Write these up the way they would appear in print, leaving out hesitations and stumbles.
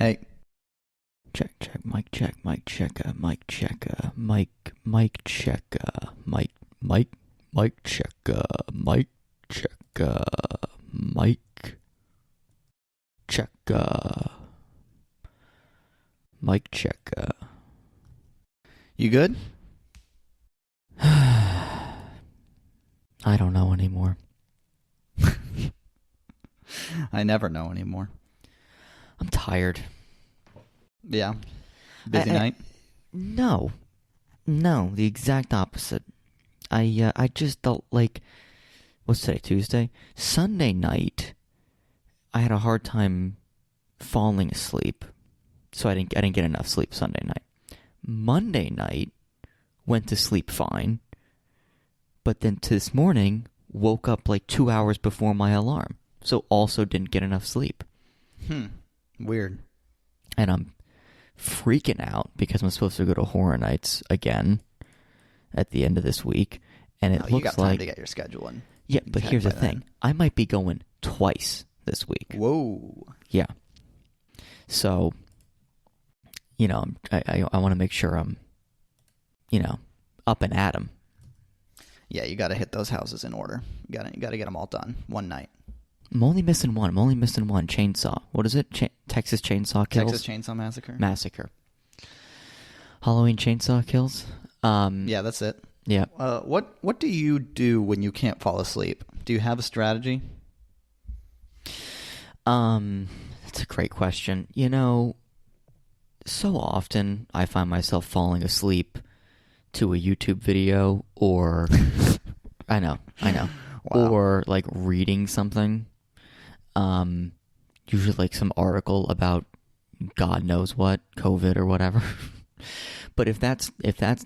Hey. Check, mic check, mic check, mic check, mic check, mic check, mic check, mic check, mic check. You good? I don't know anymore. I never know anymore. I'm tired. Yeah. Busy night? No, the exact opposite. I just felt like, what's today, Tuesday? Sunday night, I had a hard time falling asleep, so I didn't get enough sleep Sunday night. Monday night, went to sleep fine, but then this morning, woke up like 2 hours before my alarm, so also didn't get enough sleep. Weird. And I'm freaking out because I'm supposed to go to Horror Nights again at the end of this week, and it looks like you got time to get your schedule in. Yeah, but here's the thing: I might be going twice this week. Whoa. Yeah. So, I want to make sure I'm, up and at 'em. Yeah, you got to hit those houses in order. You got to get them all done one night. I'm only missing one. Chainsaw. What is it? Texas Chainsaw Kills? Texas Chainsaw Massacre. Halloween Chainsaw Kills. Yeah, that's it. Yeah. What do you do when you can't fall asleep? Do you have a strategy? That's a great question. So often I find myself falling asleep to a YouTube video or I know. Wow. Or like reading something. Usually like some article about God knows what, COVID or whatever. But if that's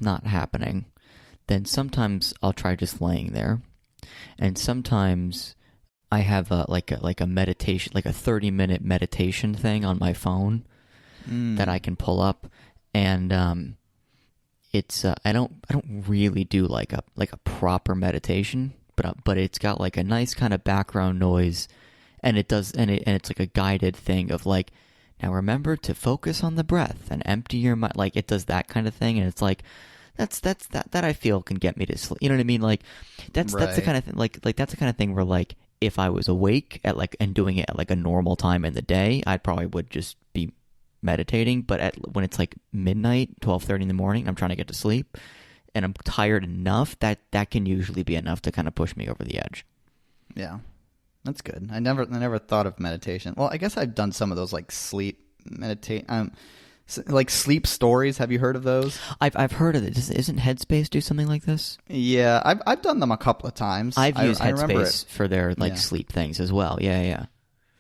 not happening, then sometimes I'll try just laying there. And sometimes I have a meditation, like a 30-minute meditation thing on my phone that I can pull up, and it's I don't really do like a proper meditation, but it's got like a nice kind of background noise, and it's like a guided thing of like, now remember to focus on the breath and empty your mind. Like it does that kind of thing, and it's like that I feel can get me to sleep. You know what I mean? Like that's the kind of thing. Like that's the kind of thing where like if I was awake at and doing it at like a normal time in the day, I probably would just be meditating. But when it's like midnight, 12:30 in the morning, I'm trying to get to sleep, and I'm tired enough that can usually be enough to kind of push me over the edge. Yeah. That's good. I never thought of meditation. Well, I guess I've done some of those like sleep like sleep stories. Have you heard of those? I've heard of it. Isn't Headspace do something like this? Yeah, I've done them a couple of times. I've used Headspace for their sleep things as well. Yeah.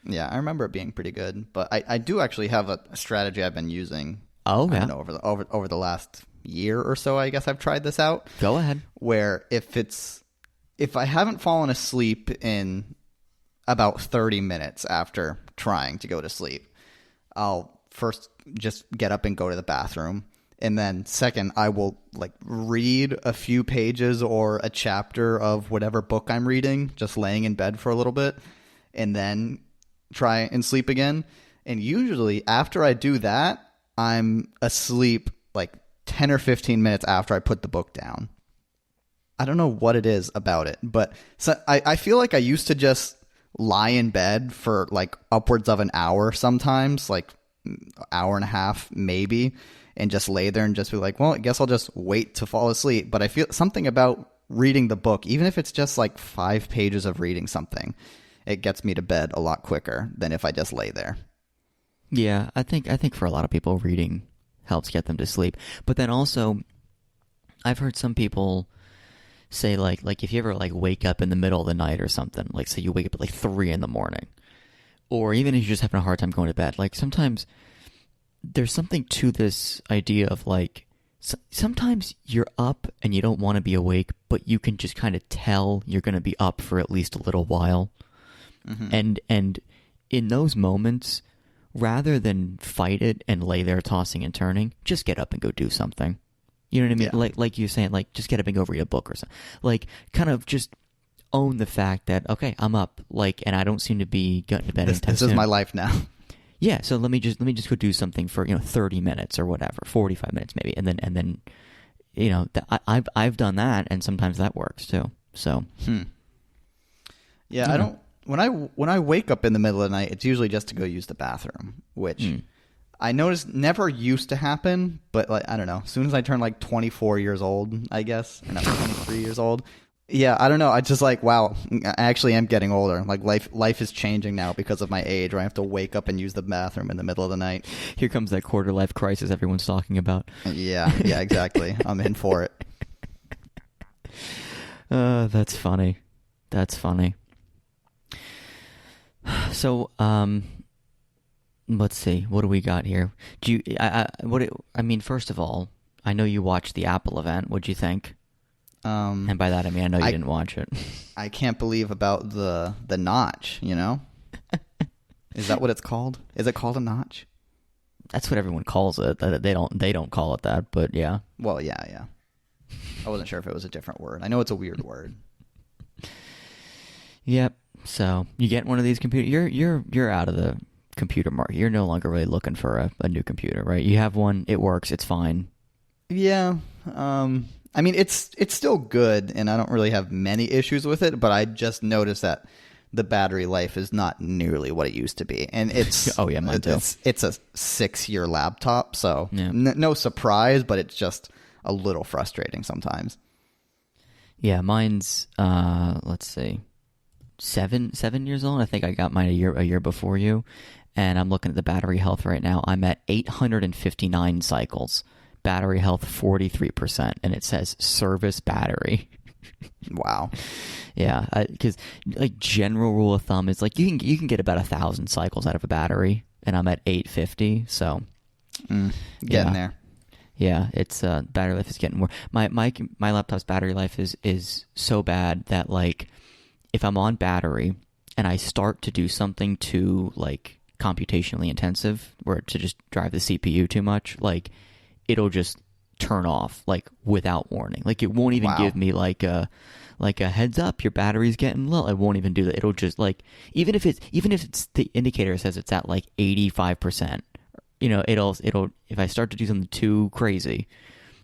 Yeah, I remember it being pretty good. But I do actually have a strategy I've been using. Oh, yeah. I don't know, over the last year or so, I guess I've tried this out. Go ahead. Where if I haven't fallen asleep in about 30 minutes after trying to go to sleep, I'll first just get up and go to the bathroom. And then second, I will like read a few pages or a chapter of whatever book I'm reading, just laying in bed for a little bit, and then try and sleep again. And usually after I do that, I'm asleep like 10 or 15 minutes after I put the book down. I don't know what it is about it, but I feel like I used to just lie in bed for like upwards of an hour sometimes, like hour and a half maybe, and just lay there and just be like, well, I guess I'll just wait to fall asleep. But I feel something about reading the book, even if it's just like 5 pages of reading something, it gets me to bed a lot quicker than if I just lay there. Yeah, I think for a lot of people, reading helps get them to sleep. But then also, I've heard some people say like if you ever like wake up in the middle of the night or something, like say you wake up at like 3 a.m, or even if you're just having a hard time going to bed, like sometimes there's something to this idea of like sometimes you're up and you don't want to be awake, but you can just kind of tell you're going to be up for at least a little while. Mm-hmm. And in those moments, rather than fight it and lay there tossing and turning, just get up and go do something. You know what I mean? Yeah. Like you're saying, like just get up and go read a book or something. Like kind of just own the fact that, okay, I'm up, like, and I don't seem to be getting to bed anytime soon. This is my life now. Yeah, so let me just go do something for 30 minutes or whatever, 45 minutes maybe, and then I've done that, and sometimes that works too. So yeah, I don't when I wake up in the middle of the night, it's usually just to go use the bathroom, which I noticed never used to happen, but like I don't know, as soon as I turn like 24 years old, I guess, or not 23 years old. Yeah, I don't know. I just like, wow, I actually am getting older. Like life is changing now because of my age, where I have to wake up and use the bathroom in the middle of the night. Here comes that quarter life crisis everyone's talking about. Yeah, exactly. I'm in for it. That's funny. That's funny. So, let's see. What do we got here? First of all, I know you watched the Apple event. What'd you think? And by that I mean I know you didn't watch it. I can't believe about the notch, Is that what it's called? Is it called a notch? That's what everyone calls it. They don't call it that, but yeah. Well, yeah. I wasn't sure if it was a different word. I know it's a weird word. Yep. So you get one of these computers. You're out of the computer market. You're no longer really looking for a new computer, right? You have one. It works. It's fine. Yeah. I mean, it's still good, and I don't really have many issues with it, but I just noticed that the battery life is not nearly what it used to be. And it's oh yeah, mine too. It's a 6-year laptop, so yeah. No surprise, but it's just a little frustrating sometimes. Yeah, mine's let's see, 7 years old. I think I got mine a year before you, and I'm looking at the battery health right now. I'm at 859 cycles. Battery health 43%, and it says service battery. Wow. Yeah, because like general rule of thumb is like you can get about 1,000 cycles out of a battery, and I'm at 850. So getting there. Yeah, it's battery life is getting more. My laptop's battery life is so bad that like if I'm on battery and I start to do something too like computationally intensive, or to just drive the CPU too much, like it'll just turn off like without warning. Like it won't even give me like a heads up, your battery's getting low. It won't even do that. It'll just like even if it's the indicator says it's at like 85%, it'll if I start to do something too crazy,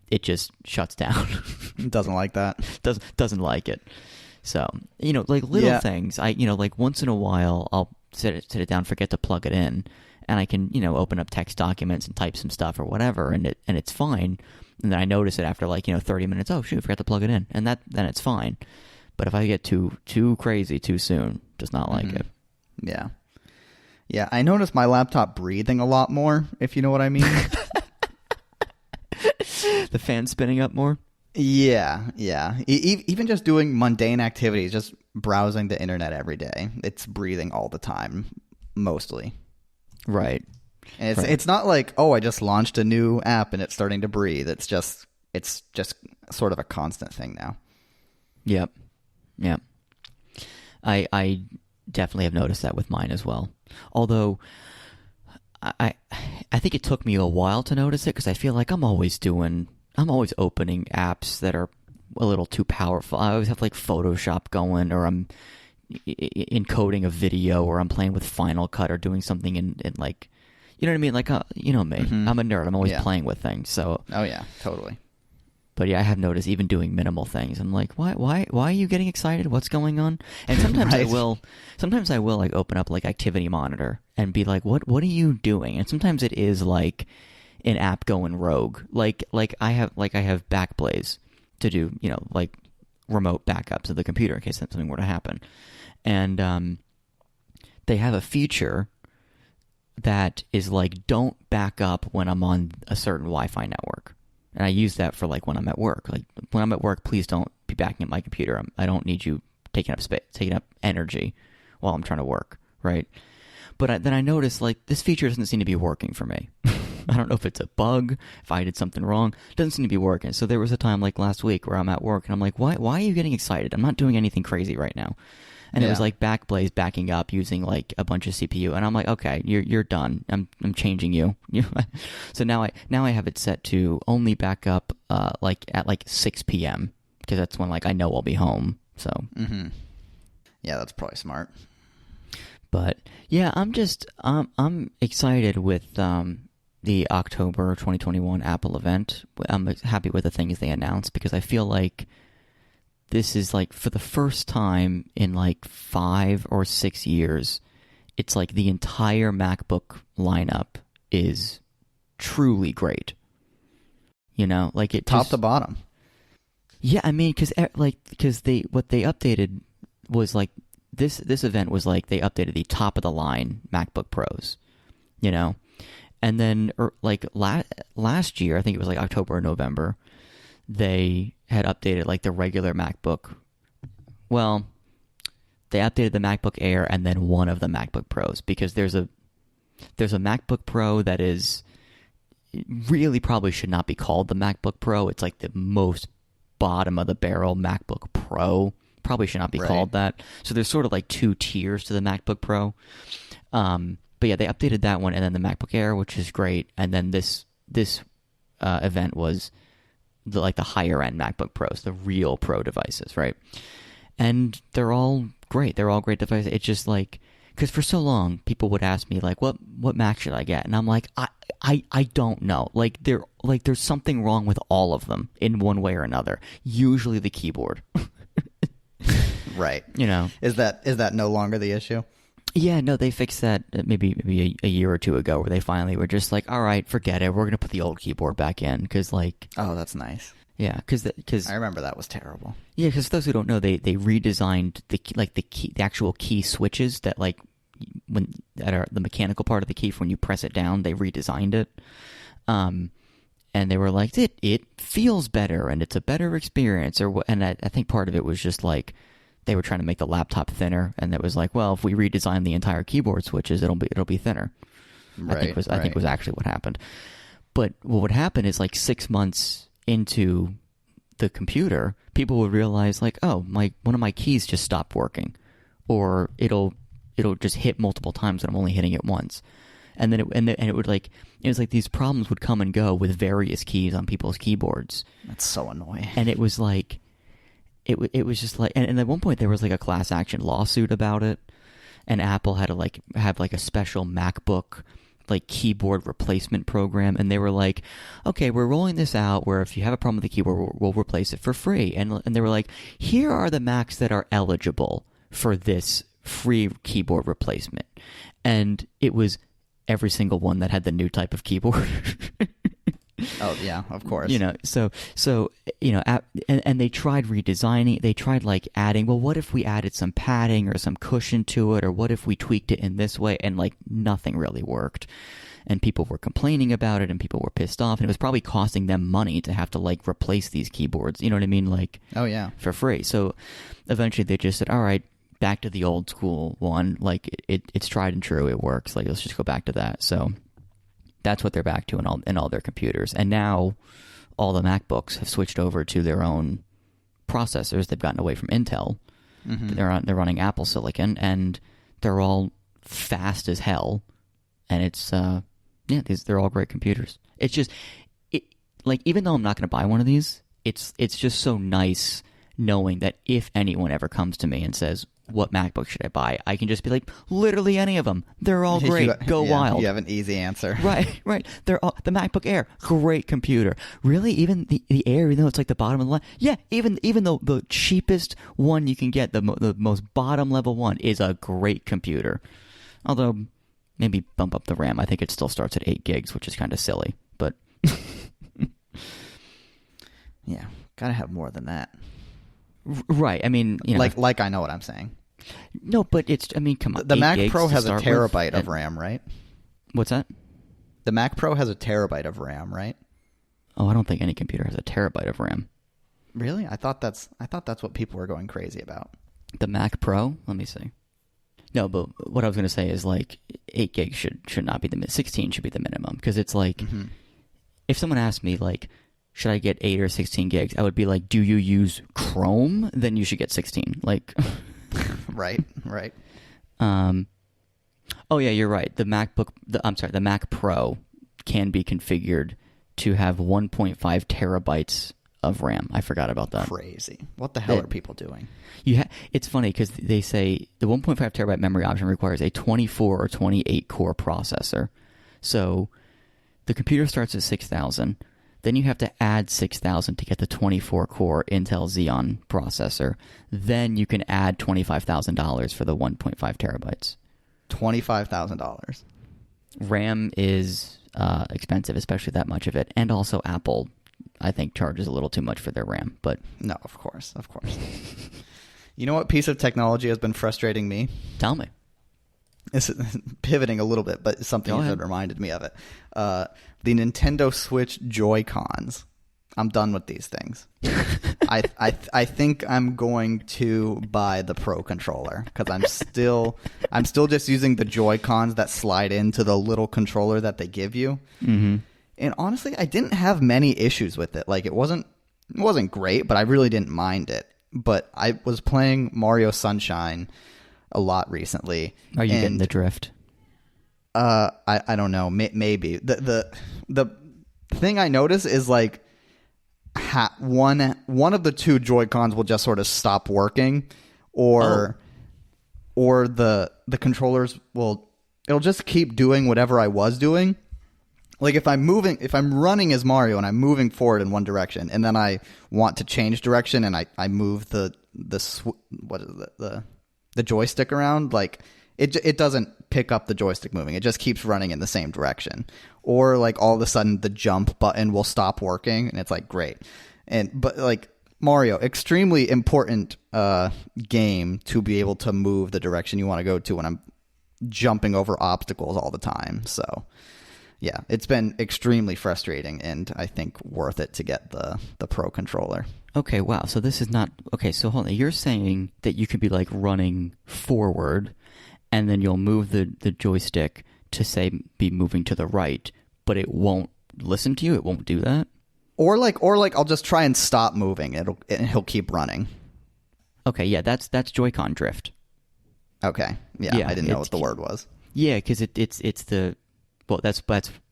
it just shuts down. It doesn't like that. Doesn't like it. So, like little things. I like once in a while I'll set it down, forget to plug it in, and I can, open up text documents and type some stuff or whatever, and it's fine. And then I notice it after 30 minutes. Oh shoot, I forgot to plug it in, and then it's fine. But if I get too crazy too soon, does not like it. Yeah. Yeah, I notice my laptop breathing a lot more, if you know what I mean. The fan spinning up more? Yeah. Even just doing mundane activities, just browsing the internet every day, it's breathing all the time, mostly. Right. And it's not like, oh, I just launched a new app and it's starting to breathe. It's just sort of a constant thing now. Yep. I definitely have noticed that with mine as well. Although I think it took me a while to notice it, because I feel like I'm always opening apps that are a little too powerful. I always have like Photoshop going, or I'm encoding a video, or I'm playing with Final Cut, or doing something in like, you know what I mean? Like, you know me. Mm-hmm. I'm a nerd. I'm always playing with things. So. Oh yeah, totally. But yeah, I have noticed even doing minimal things, I'm like, why are you getting excited? What's going on? And sometimes right. I will like open up like Activity Monitor and be like, what are you doing? And sometimes it is like an app going rogue. Like I have Backblaze to do, like remote backups of the computer in case something were to happen. And they have a feature that is like, don't back up when I'm on a certain Wi-Fi network. And I use that for like when I'm at work. Like when I'm at work, please don't be backing up my computer. I don't need you taking up space, taking up energy while I'm trying to work, right? But then I noticed like this feature doesn't seem to be working for me. I don't know if it's a bug, if I did something wrong. It doesn't seem to be working. So there was a time like last week where I'm at work and I'm like, why are you getting excited? I'm not doing anything crazy right now. And it was like Backblaze backing up using like a bunch of CPU, and I'm like, okay, you're done. I'm changing you. So now I have it set to only back up like at like 6 p.m. because that's when like I know I'll be home. So yeah, that's probably smart. But yeah, I'm excited with the October 2021 Apple event. I'm happy with the things they announced because I feel like this is like for the first time in like 5 or 6 years, it's like the entire MacBook lineup is truly great. You know, like it top to bottom. Yeah, I mean, because what they updated was like this event was like they updated the top of the line MacBook Pros, you know, and then like last year, I think it was like October or November, they had updated like the regular MacBook. Well, they updated the MacBook Air and then one of the MacBook Pros because there's a MacBook Pro that is really probably should not be called the MacBook Pro. It's like the most bottom of the barrel MacBook Pro. Probably should not be called that. So there's sort of like 2 tiers to the MacBook Pro. But yeah, they updated that one and then the MacBook Air, which is great. And then this event was the higher end MacBook Pros, the real Pro devices, right? And they're all great. They're all great devices. It's just like, because for so long people would ask me like, what Mac should I get? And I'm like, I don't know. Like there's something wrong with all of them in one way or another. Usually the keyboard. Right. You know, is that no longer the issue? Yeah, no, they fixed that maybe a year or 2 ago, where they finally were just like, all right, forget it. We're gonna put the old keyboard back in because like, oh, that's nice. Yeah, because I remember that was terrible. Yeah, because those who don't know, they redesigned the actual key switches that that are the mechanical part of the key. For when you press it down, they redesigned it. And they were like, it feels better and it's a better experience. And I think part of it was just like they were trying to make the laptop thinner, and it was like, well, if we redesign the entire keyboard switches, it'll be thinner. Right, I think was actually what happened. But what would happen is like 6 months into the computer, people would realize like, oh, one of my keys just stopped working, or it'll just hit multiple times when I'm only hitting it once. And then it would like, it was like these problems would come and go with various keys on people's keyboards. That's so annoying. And it was like, it was just like, and at one point there was like a class action lawsuit about it, and Apple had to have a special MacBook keyboard replacement program, and they were like, okay, we're rolling this out where if you have a problem with the keyboard, we'll replace it for free. And they were like, here are the Macs that are eligible for this free keyboard replacement, and it was every single one that had the new type of keyboard. Oh yeah, of course. You know, so you know, and they tried redesigning. They tried adding. Well, what if we added some padding or some cushion to it, or what if we tweaked it in this way? And nothing really worked. And people were complaining about it, and people were pissed off. And it was probably costing them money to have to replace these keyboards. You know what I mean? Oh yeah, for free. So eventually they just said, all right, back to the old school one. It's tried and true. It works. Let's just go back to that. So that's what they're back to in all their computers. And now all the MacBooks have switched over to their own processors. They've gotten away from Intel. Mm-hmm. They're running Apple Silicon, and they're all fast as hell. And it's they're all great computers. It's just even though I'm not going to buy one of these, it's just so nice knowing that if anyone ever comes to me and says, what MacBook should I buy? I can just be like, literally any of them. They're all great. Go wild. You have an easy answer. Right. They're all, the MacBook Air, great computer. Really? Even the Air, even though it's the bottom of the line? Yeah, even though the cheapest one you can get, the most bottom level one, is a great computer. Although, maybe bump up the RAM. I think it still starts at 8 gigs, which is kind of silly. But yeah, gotta have more than that. Right. I mean, you know, I know what I'm saying. No, but come on. The Mac Pro has a terabyte of RAM, right? What's that? The Mac Pro has a terabyte of RAM, right? Oh, I don't think any computer has a terabyte of RAM. Really? I thought that's what people were going crazy about. The Mac Pro? Let me see. No, but what I was going to say is 8 gigs should not be 16 should be the minimum, because it's mm-hmm. If someone asked me should I get 8 or 16 gigs, I would be like, do you use Chrome? Then you should get 16. Right. Oh yeah, you're right. The the Mac Pro can be configured to have 1.5 terabytes of RAM. I forgot about that. Crazy. What the hell are people doing? It's funny because they say the 1.5 terabyte memory option requires a 24 or 28 core processor. So the computer starts at 6,000. Then you have to add 6,000 to get the 24 core Intel Xeon processor. Then you can add $25,000 for the 1.5 terabytes. $25,000. RAM is expensive, especially that much of it. And also Apple, I think, charges a little too much for their RAM. But no, of course. You know what piece of technology has been frustrating me? Tell me. It's pivoting a little bit, but something that reminded me of it. The Nintendo Switch Joy-Cons. I'm done with these things. I think I'm going to buy the Pro controller because I'm still just using the Joy-Cons that slide into the little controller that they give you. Mm-hmm. And honestly, I didn't have many issues with it. Like it wasn't great, but I really didn't mind it. But I was playing Mario Sunshine a lot recently. Are you getting the drift? I don't know. Maybe the thing I notice is like one of the two Joy-Cons will just sort of stop working, or the controllers it'll just keep doing whatever I was doing. Like if I'm running as Mario and I'm moving forward in one direction, and then I want to change direction and I move the joystick around, like it doesn't pick up the joystick moving. It just keeps running in the same direction. Or like all of a sudden the jump button will stop working and it's like great. But like Mario, extremely important game to be able to move the direction you want to go to when I'm jumping over obstacles all the time. So yeah, it's been extremely frustrating and I think worth it to get the Pro controller. Okay, wow. So this is not... Okay, so hold on. You're saying that you could be like running forward and then you'll move the joystick to say be moving to the right, but it won't listen to you? It won't do that? Or like I'll just try and stop moving and he'll keep running. Okay, yeah, that's Joy-Con drift. Okay. Yeah, I didn't know what the word was. Yeah, because it's the... Well, that's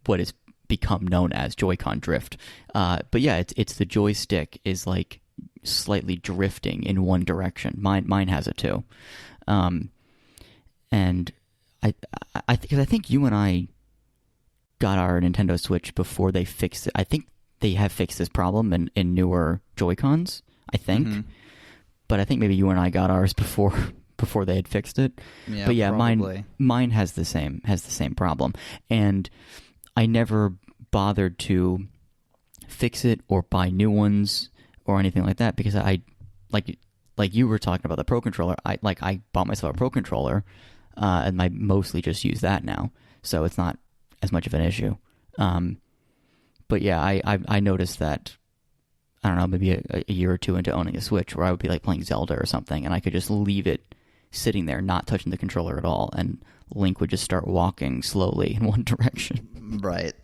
what has become known as Joy-Con drift. But yeah, it's the joystick is like slightly drifting in one direction. Mine has it too. And I think you and I got our Nintendo Switch before they fixed it. I think they have fixed this problem in newer Joy-Cons, I think. Mm-hmm. But I think maybe you and I got ours before they had fixed it. Yeah, but yeah, probably. mine has the same problem. And I never bothered to fix it or buy new ones or anything like that because I like you were talking about the Pro controller. I bought myself a Pro controller and I mostly just use that now, so it's not as much of an issue. But yeah, I noticed that, I don't know, maybe a year or two into owning a Switch where I would be like playing Zelda or something and I could just leave it sitting there not touching the controller at all, and Link would just start walking slowly in one direction. Right.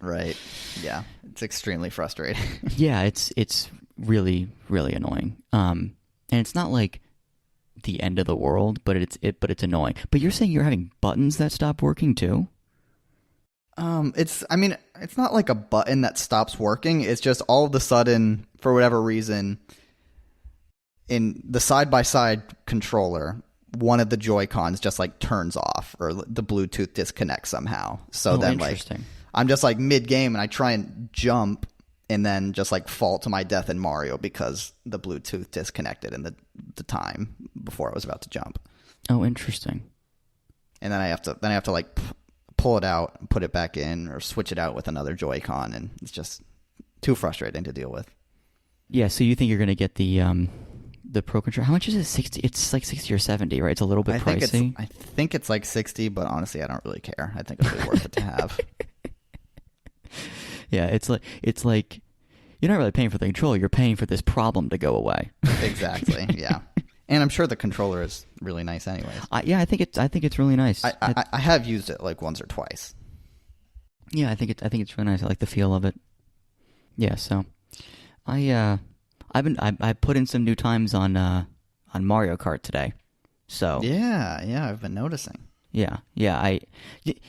Yeah, it's extremely frustrating. Yeah, it's really, really annoying. And it's not like the end of the world, but it's annoying. But you're saying you're having buttons that stop working too? It's not like a button that stops working. It's just all of a sudden, for whatever reason, in the side-by-side controller, one of the Joy-Cons just like turns off, or the Bluetooth disconnects somehow. So then like I'm just like mid-game and I try and jump and then just like fall to my death in Mario because the Bluetooth disconnected in the time before I was about to jump. Oh, interesting. And then I have to like pull it out and put it back in, or switch it out with another Joy-Con, and it's just too frustrating to deal with. Yeah, so you think you're going to get the Pro controller? How much is it? 60? It's like 60 or 70, right? It's a little bit pricey. I think it's like 60, but honestly, I don't really care. I think it'll be worth it to have. Yeah, it's like you're not really paying for the controller. You're paying for this problem to go away. Exactly. Yeah, and I'm sure the controller is really nice, anyways. Yeah, I think it's really nice. I have used it like once or twice. Yeah, I think it's really nice. I like the feel of it. Yeah, so I put in some new times on Mario Kart today. So yeah, I've been noticing. Yeah.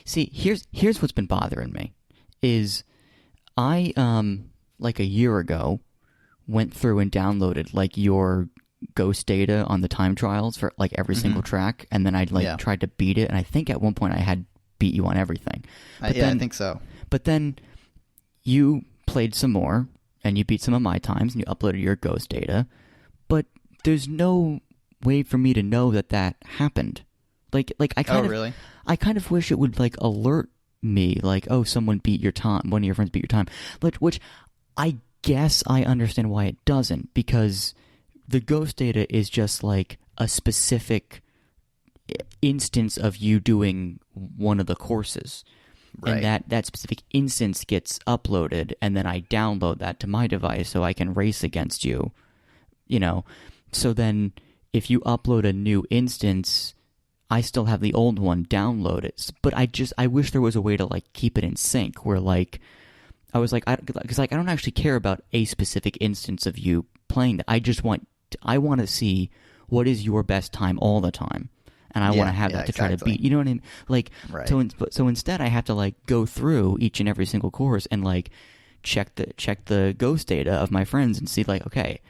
See, here's what's been bothering me is I like a year ago went through and downloaded like your ghost data on the time trials for like every single track, and then I like tried to beat it, and I think at one point I had beat you on everything. I think so. But then you played some more, and you beat some of my times, and you uploaded your ghost data, but there's no way for me to know that happened. Like I kind of wish it would like alert me, like, oh, someone beat your time, one of your friends beat your time, which I guess I understand why it doesn't, because the ghost data is just like a specific instance of you doing one of the courses. Right. And that specific instance gets uploaded, and then I download that to my device so I can race against you, you know. So then if you upload a new instance, I still have the old one downloaded. But I wish there was a way to like keep it in sync where like I was like, because like I don't actually care about a specific instance of you playing that. I want to see what is your best time all the time, and I want to have that to try to beat. You know what I mean? Like, right. So instead, I have to like go through each and every single course and like check the ghost data of my friends and see like, okay,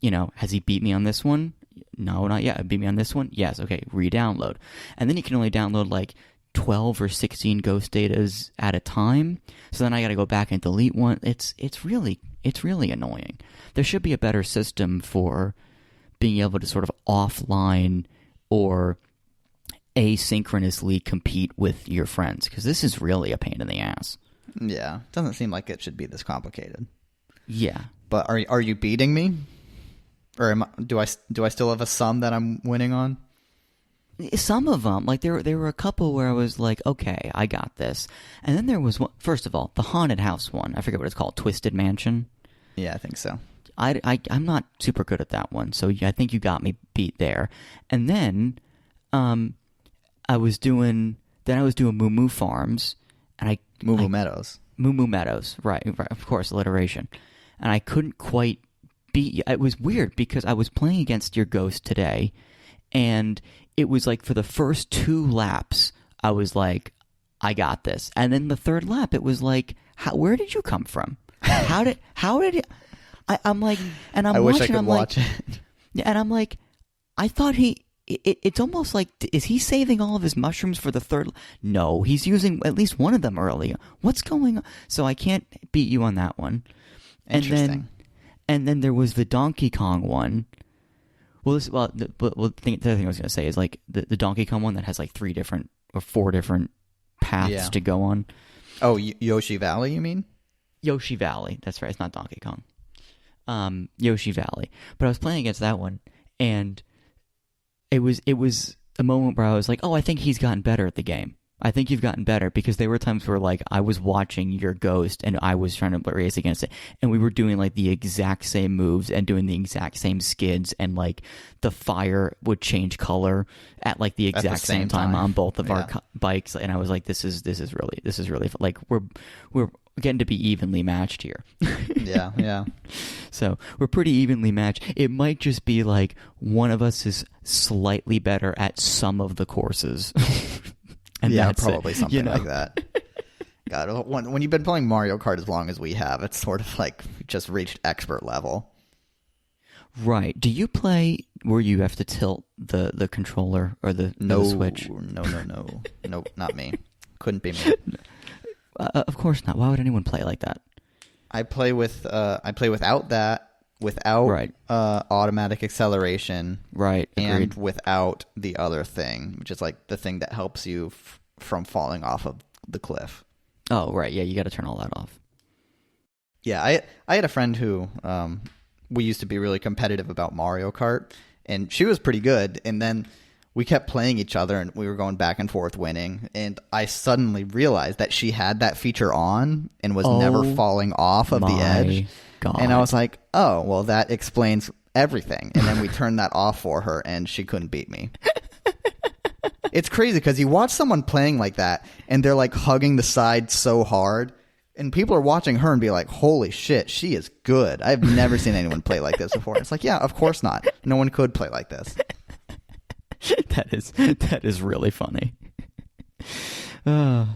you know, has he beat me on this one? No, not yet. Beat me on this one? Yes. Okay, re-download, and then you can only download like 12 or 16 ghost datas at a time. So then I got to go back and delete one. It's really annoying. There should be a better system for being able to sort of offline or asynchronously compete with your friends, because this is really a pain in the ass. Yeah, doesn't seem like it should be this complicated. Yeah, but are you beating me, or do I still have a sum that I'm winning on? Some of them, like there were a couple where I was like, okay, I got this, and then there was one. First of all, the haunted house one. I forget what it's called, Twisted Mansion. Yeah, I think so. I'm not super good at that one, so I think you got me beat there. And then, I was doing Moo Moo Farms, and Moo Moo Meadows. Moo Moo Meadows, right, of course, alliteration. And I couldn't quite beat you. It was weird because I was playing against your ghost today, and it was like for the first 2 laps, I was like, I got this. And then the third lap, it was like, where did you come from? How did it? I'm like, and I'm I watching. Wish I could I'm watch like, it. And I'm like, I thought it's almost like, is he saving all of his mushrooms for the third? No, he's using at least one of them early. What's going on? So I can't beat you on that one. Interesting. And then there was the Donkey Kong one. Well, the other thing I was going to say is like the Donkey Kong one that has like 3 different or 4 different paths to go on. Oh, Yoshi Valley, you mean? Yoshi Valley. That's right. It's not Donkey Kong. Yoshi Valley. But I was playing against that one, and it was a moment where I was like, oh, I think he's gotten better at the game. I think you've gotten better, because there were times where like I was watching your ghost and I was trying to race against it, and we were doing like the exact same moves and doing the exact same skids, and like the fire would change color at like the exact same time on both of our bikes, and I was like, this is really fun. Like we're getting to be evenly matched here. Yeah. So we're pretty evenly matched. It might just be like one of us is slightly better at some of the courses. And yeah, probably something like that. God, when you've been playing Mario Kart as long as we have, it's sort of like just reached expert level. Right. Do you play where you have to tilt the controller or the Switch? No, not me. Couldn't be me. Of course not. Why would anyone play like that? I play without that, without automatic acceleration, right? Agreed. And without the other thing, which is like the thing that helps you from falling off of the cliff. Oh, right. Yeah, you got to turn all that off. Yeah, I had a friend who we used to be really competitive about Mario Kart, and she was pretty good, and then we kept playing each other, and we were going back and forth winning, and I suddenly realized that she had that feature on and was never falling off of the edge. God. And I was like, oh, well, that explains everything. And then we turned that off for her, and she couldn't beat me. It's crazy because you watch someone playing like that, and they're like hugging the side so hard, and people are watching her and be like, holy shit, she is good. I've never seen anyone play like this before. It's like, yeah, of course not. No one could play like this. That is really funny. Yeah,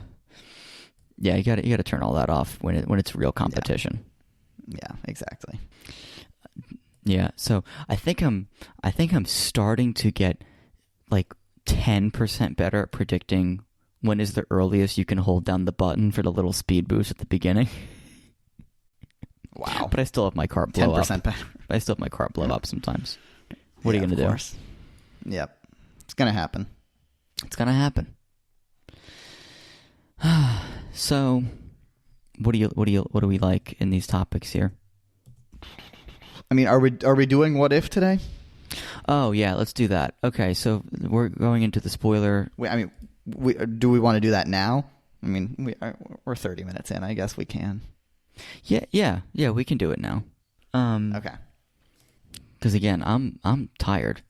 you got to turn all that off when it's real competition. Yeah, exactly. Yeah, so I think I'm starting to get like 10% better at predicting when is the earliest you can hold down the button for the little speed boost at the beginning. Wow. But I still have my car blow 10% up. better. I still have my car blow up sometimes. What are you going to do? Yep. It's going to happen. It's going to happen. So, what do we like in these topics here? I mean, are we doing what if today? Oh yeah, let's do that. Okay, so we're going into the spoiler. Do we want to do that now? I mean, we're 30 minutes in. I guess we can. Yeah, we can do it now. Okay. Because again, I'm tired.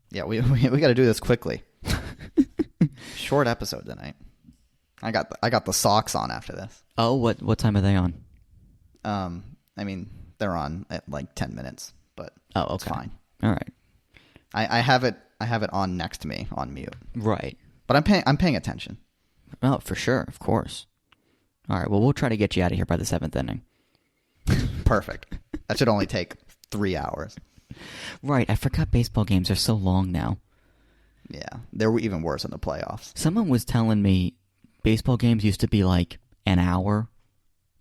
Yeah, we got to do this quickly. Short episode tonight. I got the socks on after this. Oh, what time are they on? I mean, they're on at like 10 minutes, but okay. It's fine. All right. I have it on next to me on mute. Right. But I'm paying attention. Oh, for sure, of course. All right. Well, we'll try to get you out of here by the 7th inning. Perfect. That should only take 3 hours. Right. I forgot baseball games are so long now. Yeah, they were even worse in the playoffs. Someone was telling me baseball games used to be like an hour,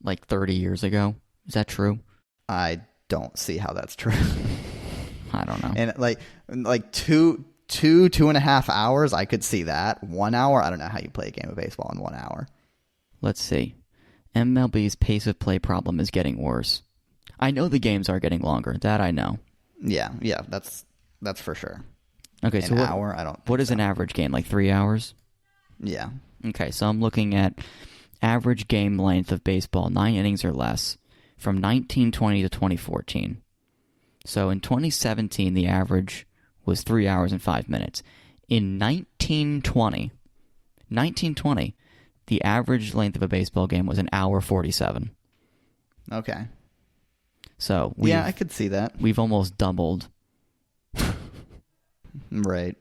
like 30 years ago. Is that true? I don't see how that's true. I don't know. And like two and a half hours, I could see that. 1 hour, I don't know how you play a game of baseball in 1 hour. Let's see. MLB's pace of play problem is getting worse. I know the games are getting longer. That I know. Yeah, that's for sure. Okay, so hour, I don't. What is an average game? Like 3 hours? Yeah. Okay, so I'm looking at average game length of baseball, 9 innings or less, from 1920 to 2014. So in 2017, the average was 3 hours and 5 minutes. In 1920, the average length of a baseball game was an hour 47. Okay. So I could see that. We've almost doubled. Right.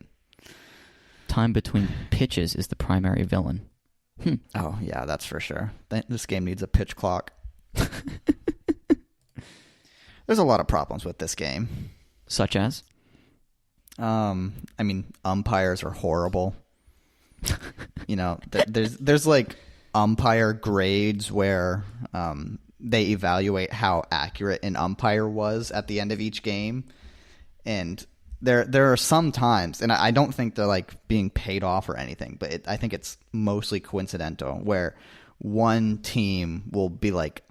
Time between pitches is the primary villain. Oh, yeah, that's for sure. This game needs a pitch clock. There's a lot of problems with this game. Such as? I mean, umpires are horrible. You know, there's like umpire grades where they evaluate how accurate an umpire was at the end of each game. And there are some times, and I don't think they're like being paid off or anything, but I think it's mostly coincidental, where one team will be like,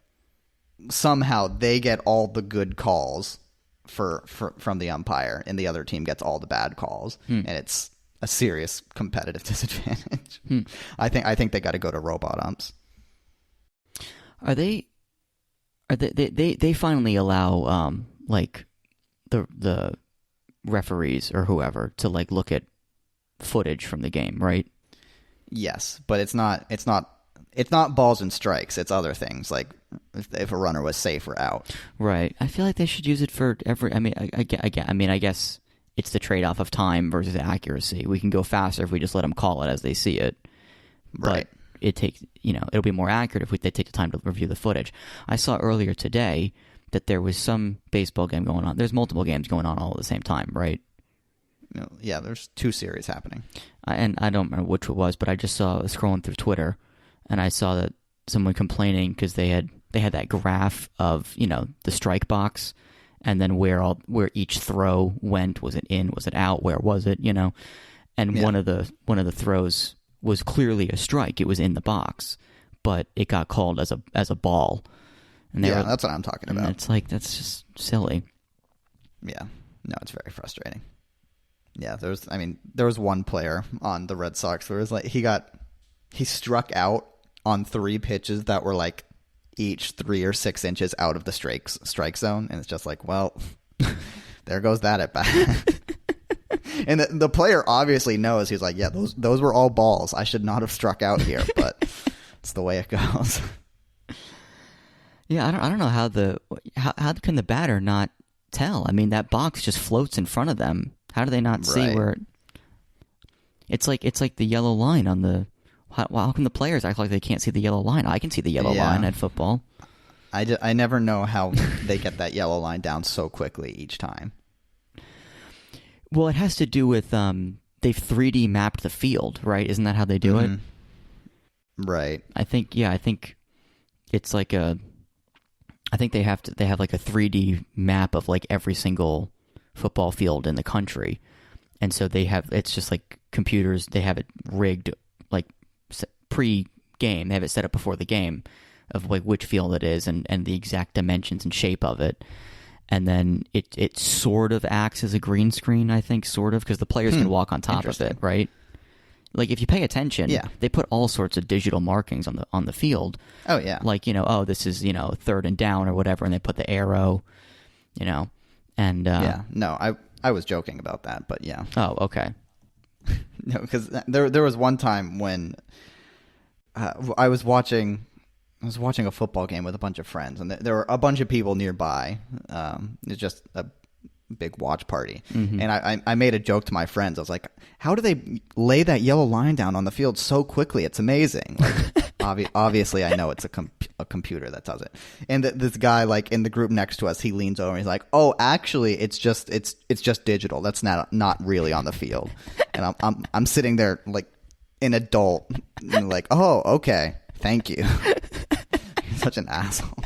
somehow they get all the good calls from the umpire, and the other team gets all the bad calls, and it's a serious competitive disadvantage. I think they got to go to robot umps. They finally allow like the referees or whoever to like look at footage from the game, right? Yes, but it's not balls and strikes. It's other things, like if a runner was safe or out. Right. I feel like they should use it for every. I mean, I guess it's the trade-off of time versus accuracy. We can go faster if we just let them call it as they see it. Right. But it takes, it'll be more accurate if they take the time to review the footage. I saw earlier today that there was some baseball game going on. There's multiple games going on all at the same time, right? Yeah, there's 2 series happening. And I don't remember which it was, but I just saw scrolling through Twitter, and I saw that someone complaining because they had that graph of the strike box, and then where each throw went. Was it in? Was it out? Where was it? And one of the throws was clearly a strike. It was in the box, but it got called as a ball. And that's what I'm talking about. It's like, that's just silly. Yeah, no, it's very frustrating. Yeah, there was one player on the Red Sox where it was like he struck out on 3 pitches that were like each 3 or 6 inches out of the strike zone, and it's just like, well, there goes that at bat. And the player obviously knows. He's like, yeah, those were all balls. I should not have struck out here, but it's the way it goes. Yeah, I don't know how can the batter not tell? I mean, that box just floats in front of them. How do they not see where it's like the yellow line on the. How come the players act like they can't see the yellow line? I can see the yellow line at football. I never know how they get that yellow line down so quickly each time. Well, it has to do with they've 3D mapped the field, right? Isn't that how they do it? Right. I think it's like I think they have like a 3D map of like every single football field in the country. And so it's just like computers, they have it rigged like pre-game. They have it set up before the game of like which field it is and the exact dimensions and shape of it. And then it sort of acts as a green screen, I think, sort of, because the players can walk on top of it, right? Like if you pay attention, they put all sorts of digital markings on the field. Oh yeah. Like, this is, 3rd and down or whatever, and they put the arrow, and No, I was joking about that, but yeah. Oh, okay. No, because there was one time when I was watching a football game with a bunch of friends, and there were a bunch of people nearby. It's just a big watch party. And I made a joke to my friends. I was like, how do they lay that yellow line down on the field so quickly? It's amazing. Like, obviously, I know it's a computer that does it. And this guy, like, in the group next to us, he leans over and he's like, oh, actually, it's just digital. That's not really on the field. And I'm sitting there, like, an adult, and like, oh, okay, thank you. Such an asshole.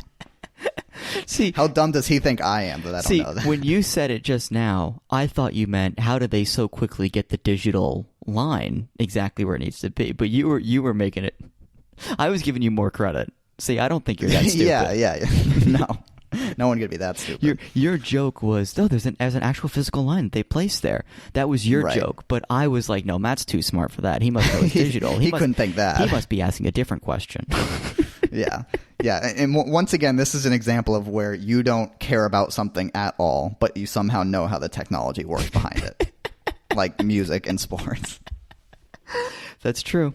See, how dumb does he think I am that I don't know that? When you said it just now, I thought you meant how did they so quickly get the digital line exactly where it needs to be? But you were making it. I was giving you more credit. See, I don't think you're that stupid. Yeah. No one could be that stupid. Your joke was, there's an actual physical line they placed there. That was your joke, but I was like, no, Matt's too smart for that. He must know it's digital. He couldn't think that. He must be asking a different question. Yeah. And once again, this is an example of where you don't care about something at all, but you somehow know how the technology works behind it, like music and sports. That's true.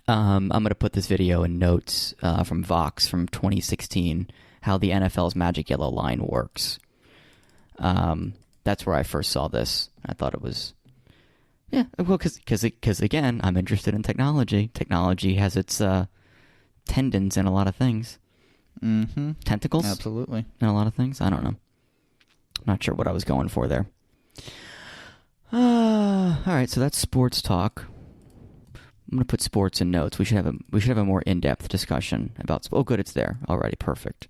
I'm going to put this video in notes from Vox from 2016, how the NFL's Magic Yellow Line works. That's where I first saw this. I thought it was, well, because again, I'm interested in technology. Technology has its tendons in a lot of things. Mm-hmm. Tentacles? Absolutely. In a lot of things? I don't know. I'm not sure what I was going for there. All right, so that's sports talk. I'm going to put sports in notes. We should have a more in-depth discussion about. Oh, good, it's there already. Perfect.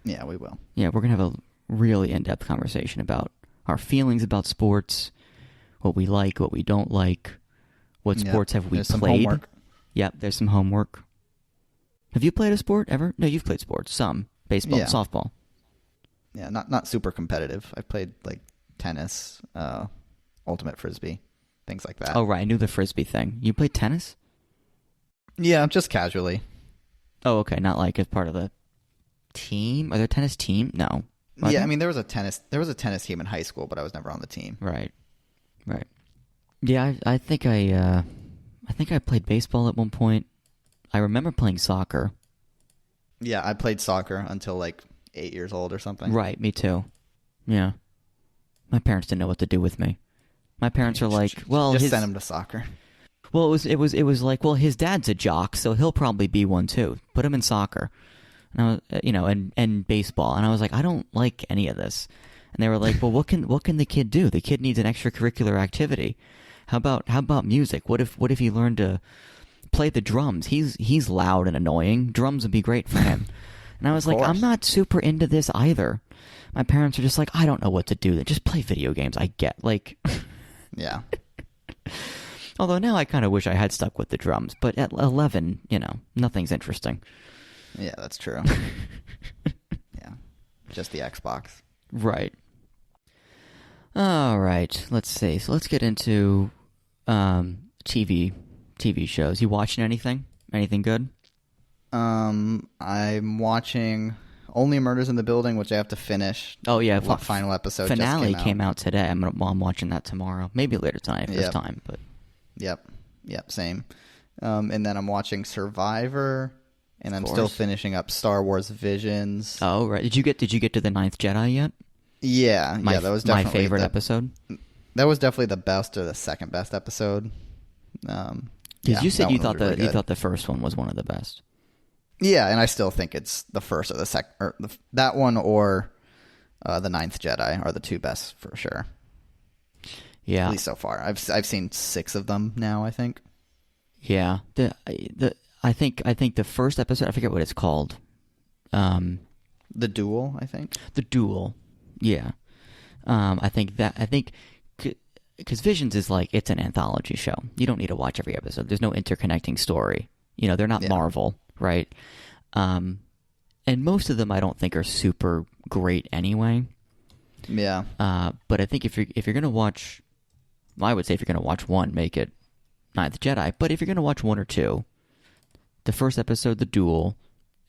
Yeah, we will. Yeah, we're going to have a really in-depth conversation about our feelings about sports, what we like, what we don't like, what sports have we played. Some homework. Yep, there's some homework. Have you played a sport ever? No, you've played sports. Some baseball, softball. Yeah, not super competitive. I played like tennis, ultimate frisbee, things like that. Oh right, I knew the frisbee thing. You played tennis? Yeah, just casually. Oh, okay. Not like as part of the team? Are there a tennis team? No. Yeah, I mean there was a tennis team in high school, but I was never on the team. Right. Yeah, I think I played baseball at one point. I remember playing soccer. Yeah, I played soccer until like 8 years old or something. Right, me too. Yeah. My parents didn't know what to do with me. My parents were like, well, just send him to soccer. Well, it was like, well, his dad's a jock, so he'll probably be one too. Put him in soccer, and I was, and baseball. And I was like, I don't like any of this. And they were like, well, what can the kid do? The kid needs an extracurricular activity. How about music? What if he learned to play the drums? He's loud and annoying. Drums would be great for him. And I was like, I'm not super into this either. My parents are just like, I don't know what to do. They just play video games. I get like, yeah. Although now I kind of wish I had stuck with the drums, but at 11, nothing's interesting. Yeah, that's true. Yeah, just the Xbox. Right. All right. Let's see. So let's get into TV shows. You watching anything? Anything good? I'm watching Only Murders in the Building, which I have to finish. Oh yeah, final episode. Finale just came out today. I'm watching that tomorrow. Maybe later tonight if there's time. But Yep, same. And then I'm watching Survivor, and I'm still finishing up Star Wars Visions. Oh right, did you get to the 9th Jedi yet? Yeah, that was definitely my favorite episode. That was definitely the best or the second best episode. Because you said you thought the first one was one of the best. Yeah, and I still think it's the first or the second, or that one or the Ninth Jedi are the two best for sure. Yeah, at least so far. I've seen 6 of them now, I think. Yeah, I think the first episode, I forget what it's called. The Duel, I think. The Duel, yeah. I think because Visions is like, it's an anthology show. You don't need to watch every episode. There's no interconnecting story. You know, they're not Marvel, right? And most of them I don't think are super great anyway. Yeah. But I think if you're gonna watch, I would say if you're gonna watch one, make it Ninth Jedi. But if you're gonna watch 1 or 2, the first episode, The Duel,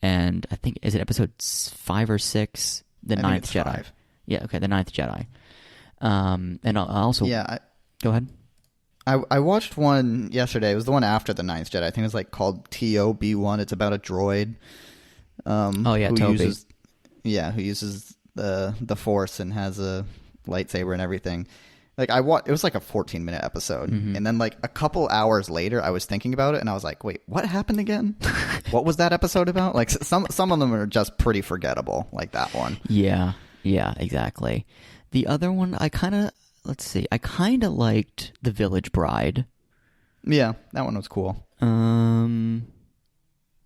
and I think, is it episode 5 or 6, The Ninth Jedi? 5. Yeah, okay, The Ninth Jedi. And I also go ahead. I watched one yesterday. It was the one after The Ninth Jedi. I think it was like called TOB1. It's about a droid. Toby. Who uses the Force and has a lightsaber and everything. Like it was like a 14-minute episode, and then like a couple hours later, I was thinking about it, and I was like, "Wait, what happened again? What was that episode about?" Like some of them are just pretty forgettable, like that one. Yeah, exactly. The other one, I kind of liked The Village Bride. Yeah, that one was cool.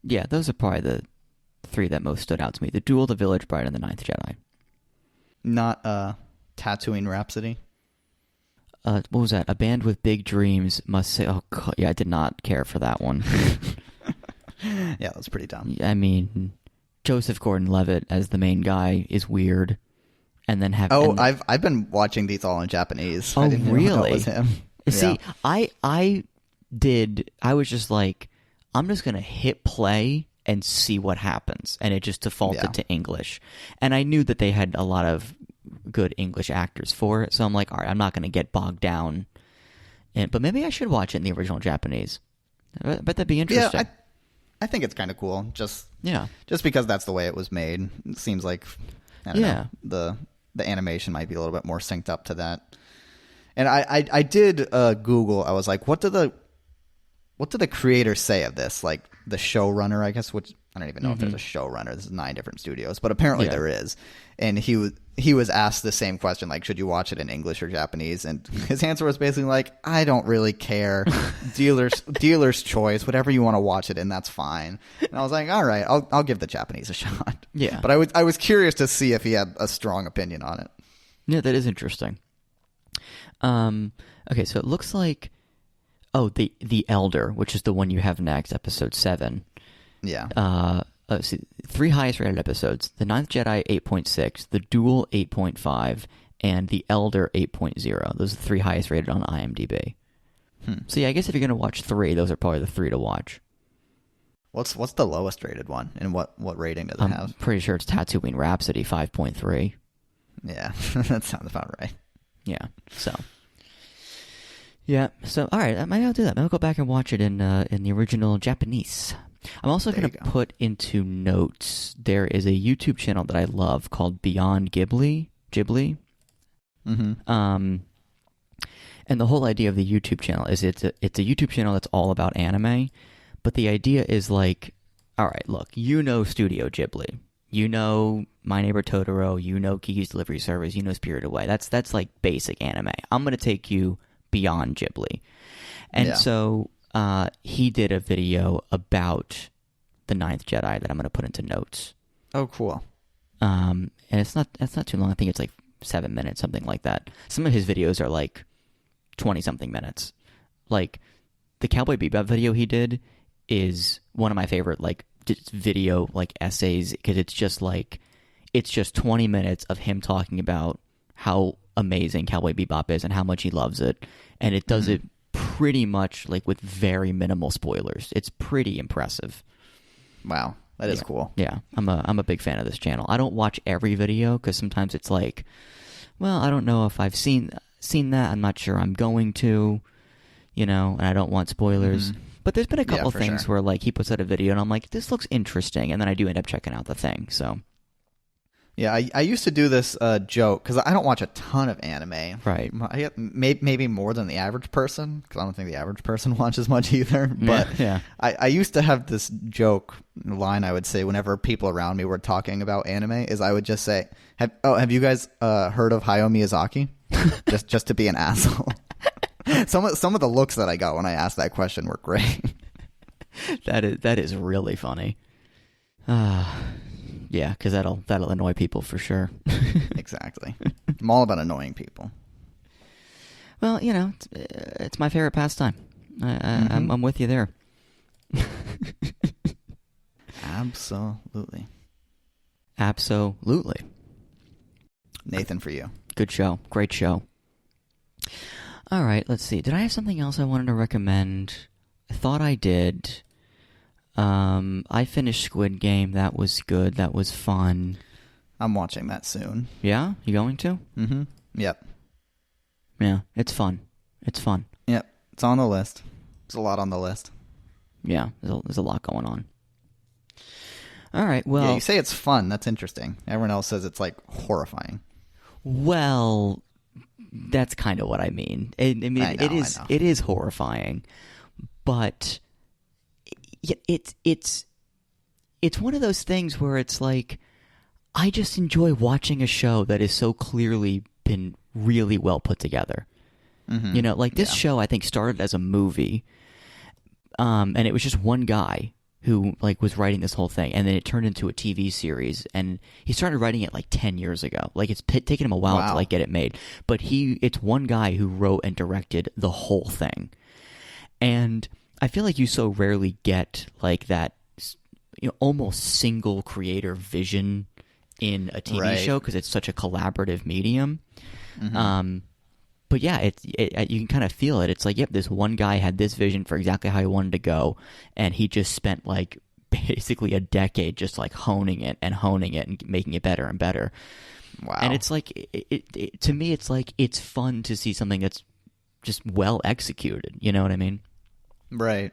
Yeah, those are probably the 3 that most stood out to me: The Duel, The Village Bride, and The Ninth Jedi. Not Tatooine Rhapsody. What was that? A Band with Big Dreams must say. Oh God, yeah, I did not care for that one. Yeah, that was pretty dumb. I mean, Joseph Gordon-Levitt as the main guy is weird, and then have. Oh, I've been watching these all in Japanese. Oh, I didn't really? know that was him. See, Yeah. I was just like, I'm just gonna hit play and see what happens, and it just defaulted to English, and I knew that they had a lot of good English actors for it, so I'm like, all right, I'm not going to get bogged down. But maybe I should watch it in the original Japanese. I bet that'd be interesting. Yeah, I think it's kind of cool. Just because that's the way it was made. It seems like I don't know, the animation might be a little bit more synced up to that. And I did Google. I was like, what do the creators say of this? Like the showrunner, I guess, which I don't even know if there's a showrunner. This is 9 different studios, but apparently there is. And he was asked the same question, like, should you watch it in English or Japanese? And his answer was basically like, I don't really care. Dealer's choice. Whatever you want to watch it in, that's fine. And I was like, all right, I'll give the Japanese a shot. Yeah. But I was curious to see if he had a strong opinion on it. Yeah, that is interesting. Okay, so it looks like, the Elder, which is the one you have next, episode 7. Yeah. Let's see, 3 highest rated episodes: The Ninth Jedi 8.6, The Duel 8.5, and The Elder 8.0. Those are the 3 highest rated on IMDb. So yeah, I guess if you're gonna watch 3, those are probably the 3 to watch. What's the lowest rated one, and what rating does it have? I'm pretty sure it's Tatooine Rhapsody 5.3. Yeah, that sounds about right. Yeah. So. Yeah. So all right, maybe I'll do that. Maybe I'll go back and watch it in the original Japanese. I'm also going to put into notes, there is a YouTube channel that I love called Beyond Ghibli. Mm-hmm. And the whole idea of the YouTube channel is it's a YouTube channel that's all about anime, but the idea is like, all right, look, Studio Ghibli, My Neighbor Totoro, Kiki's Delivery Service, Spirited Away. That's like basic anime. I'm going to take you beyond Ghibli. And so he did a video about The Ninth Jedi that I'm going to put into notes. Oh, cool. And it's not too long. I think it's like 7 minutes, something like that. Some of his videos are like 20-something minutes. Like the Cowboy Bebop video he did is one of my favorite like just video like essays, because it's just 20 minutes of him talking about how amazing Cowboy Bebop is and how much he loves it, and it does it pretty much like with very minimal spoilers. It's pretty impressive. Wow, that is cool. Yeah, I'm a big fan of this channel. I don't watch every video because sometimes it's like, well, I don't know if I've seen that. I'm not sure I'm going to, and I don't want spoilers. But there's been a couple things where like he puts out a video and I'm like, this looks interesting, and then I do end up checking out the thing. So Yeah, I used to do this joke because I don't watch a ton of anime. Right. Maybe more than the average person, because I don't think the average person watches much either. But Yeah. I used to have this joke line I would say whenever people around me were talking about anime is I would just say, have you guys heard of Hayao Miyazaki? just to be an asshole. Some of the looks that I got when I asked that question were great. That is really funny. Yeah, because that'll annoy people for sure. Exactly. I'm all about annoying people. Well, it's my favorite pastime. I'm with you there. Absolutely. Absolutely. Nathan, for you. Good show. Great show. All right, let's see. Did I have something else I wanted to recommend? I thought I did. I finished Squid Game. That was good. That was fun. I'm watching that soon. Yeah? You going to? Mm-hmm. Yep. Yeah, it's fun. It's fun. Yep. It's on the list. There's a lot on the list. Yeah, there's a lot going on. All right, well... Yeah, you say it's fun. That's interesting. Everyone else says it's, like, horrifying. Well, that's kind of what I mean. I know. It is horrifying, but it's one of those things where it's like I just enjoy watching a show that has so clearly been really well put together. Mm-hmm. Like this show I think started as a movie, and it was just one guy who like was writing this whole thing, and then it turned into a TV series, and he started writing it like 10 years ago. Like it's taken him a while to like get it made, but it's one guy who wrote and directed the whole thing. And I feel like you so rarely get like that, almost single creator vision in a TV show because it's such a collaborative medium. Mm-hmm. But yeah, you can kind of feel it. It's like, yep, this one guy had this vision for exactly how he wanted to go, and he just spent like basically a decade just like honing it and making it better and better. Wow! And it's like, to me, it's like it's fun to see something that's just well executed. You know what I mean? Right.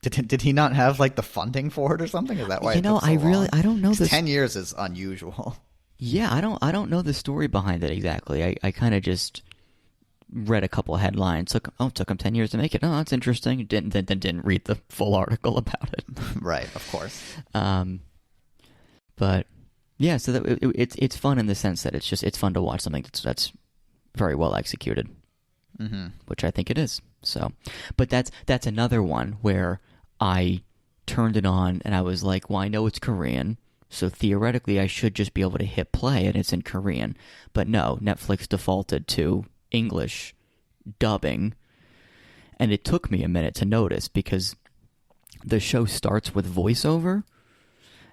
Did he not have like the funding for it or something? Is that why? I don't know. 10 years is unusual. Yeah, I don't know the story behind it exactly. I kind of just read a couple of headlines. It took him 10 years to make it. Oh, that's interesting. Didn't read the full article about it. Right, of course. But yeah, so it's fun in the sense that it's fun to watch something that's very well executed, which I think it is. So, but that's another one where I turned it on and I was like, well, I know it's Korean, so theoretically I should just be able to hit play and it's in Korean. But no, Netflix defaulted to English dubbing, and it took me a minute to notice because the show starts with voiceover,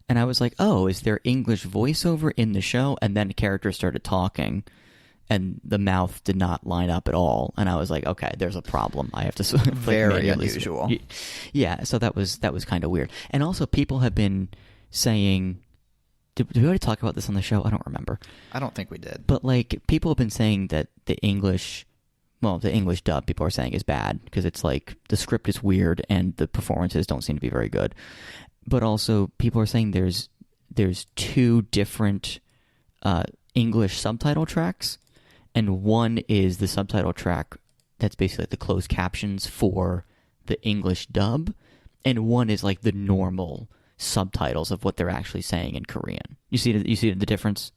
and I was like, oh, is there English voiceover in the show? And then the character started talking, and the mouth did not line up at all, and I was like, okay, there's a problem. I have to very unusual. Yeah, so that was kind of weird. And also, people have been saying, did we already talk about this on the show? I don't remember. I don't think we did. But like, people have been saying that the English dub, people are saying, is bad because it's like the script is weird and the performances don't seem to be very good. But also, people are saying there's two different English subtitle tracks, and one is the subtitle track that's basically like the closed captions for the English dub, and one is like the normal subtitles of what they're actually saying in Korean. You see the difference?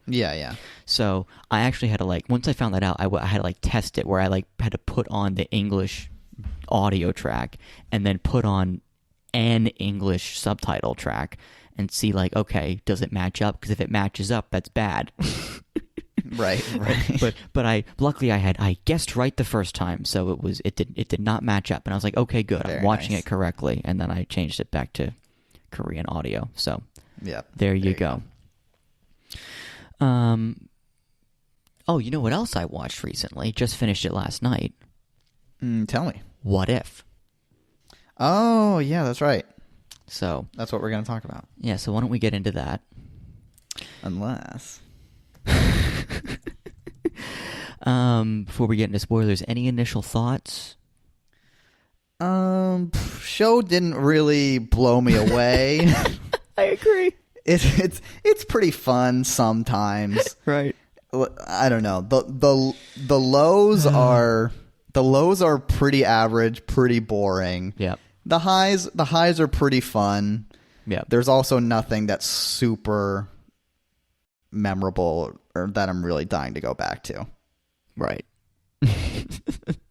Yeah. So I actually had to once I found that out, I had to test it where I had to put on the English audio track and then put on an English subtitle track and see okay, does it match up? Because if it matches up, that's bad. Right. But I luckily I guessed right the first time, so it did not match up, and I was like, okay, good, I'm watching it correctly, and then I changed it back to Korean audio. So yeah, there you go. Oh, you know what else I watched recently? Just finished it last night. Tell me. What If? Oh, yeah, that's right. So that's what we're going to talk about. Yeah, so why don't we get into that? Unless before we get into spoilers, any initial thoughts? Show didn't really blow me away. I agree. it's pretty fun sometimes. Right. I don't know. The lows are pretty average, pretty boring. Yeah. The highs are pretty fun. Yeah. There's also nothing that's super memorable or that I'm really dying to go back to. Right.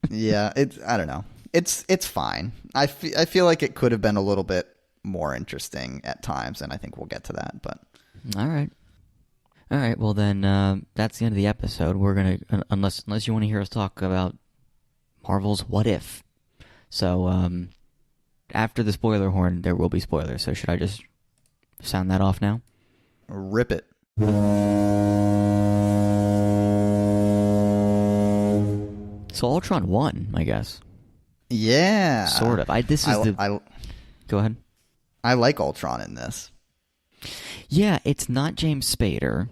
Yeah, I don't know. It's fine. I feel like it could have been a little bit more interesting at times, and I think we'll get to that. But all right. Well, then that's the end of the episode. We're gonna unless you want to hear us talk about Marvel's What If. So after the spoiler horn, there will be spoilers. So should I just sound that off now? Rip it. So Ultron won, I guess. Yeah, sort of. Go ahead. I like Ultron in this. Yeah, it's not James Spader.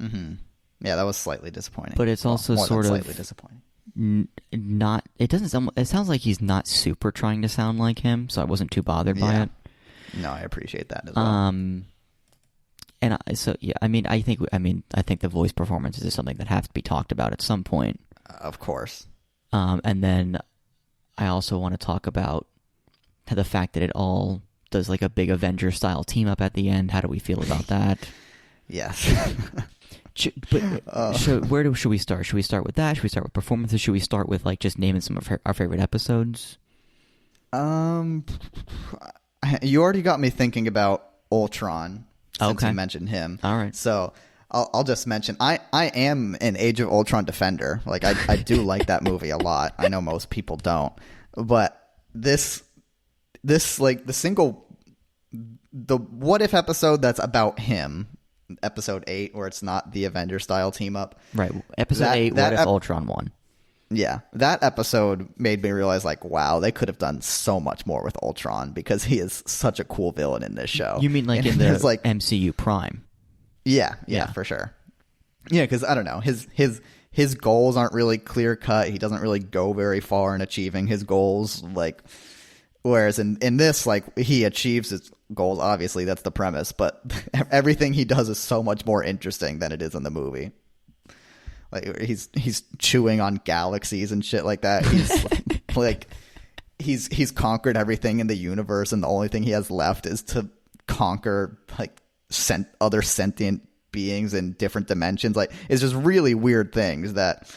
Mm-hmm. Yeah, that was slightly disappointing. But it's also sort of slightly disappointing. Not. It doesn't sound. It sounds like he's not super trying to sound like him, so I wasn't too bothered by it. No, I appreciate that as well. I think the voice performances is something that have to be talked about at some point. Of course. And then I also want to talk about the fact that it all does like a big Avenger style team up at the end. How do we feel about that? Yes. Should we start? Should we start with that? Should we start with performances? Should we start with like just naming some of our favorite episodes? You already got me thinking about Ultron since you mentioned him. All right. So I'll just mention I am an Age of Ultron defender. Like I do like that movie a lot. I know most people don't, but this like the What If episode that's about him, episode 8, where it's not the Avenger style team up. Right. Episode 8. What if Ultron won? Yeah, that episode made me realize, like, wow, they could have done so much more with Ultron because he is such a cool villain in this show. You mean like in the MCU Prime? Yeah, for sure. Yeah, because I don't know, his goals aren't really clear cut. He doesn't really go very far in achieving his goals. Like, whereas in this, like, he achieves his goals. Obviously, that's the premise. But everything he does is so much more interesting than it is in the movie. Like he's chewing on galaxies and shit like that. He's like he's conquered everything in the universe, and the only thing he has left is to conquer like other sentient beings in different dimensions. Like, it's just really weird things that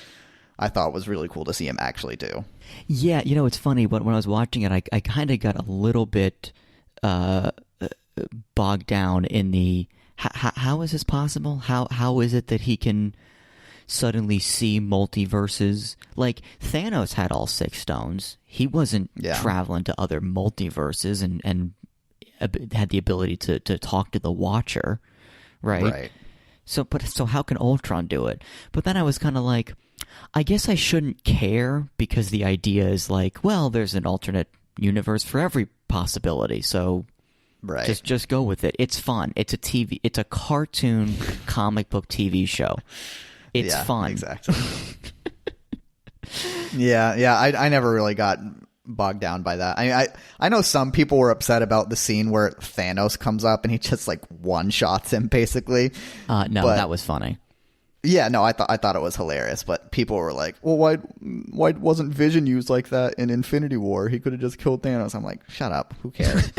I thought was really cool to see him actually do. Yeah, it's funny, but when I was watching it, I kind of got a little bit bogged down in the how is this possible? How is it that he can suddenly see multiverses? Like, Thanos had all 6 stones. He wasn't traveling to other multiverses and had the ability to talk to the Watcher, right? So how can Ultron do it? But then I was kind of like, I guess I shouldn't care, because the idea is like, well, there's an alternate universe for every possibility, so just go with it. It's fun. It's a cartoon comic book TV show. It's fun. Exactly. Yeah. I never really got bogged down by that. I know some people were upset about the scene where Thanos comes up and he just like one-shots him basically. No, but that was funny. Yeah, no, I thought it was hilarious, but people were like, "Well, why wasn't Vision used like that in Infinity War? He could have just killed Thanos." I'm like, "Shut up. Who cares?"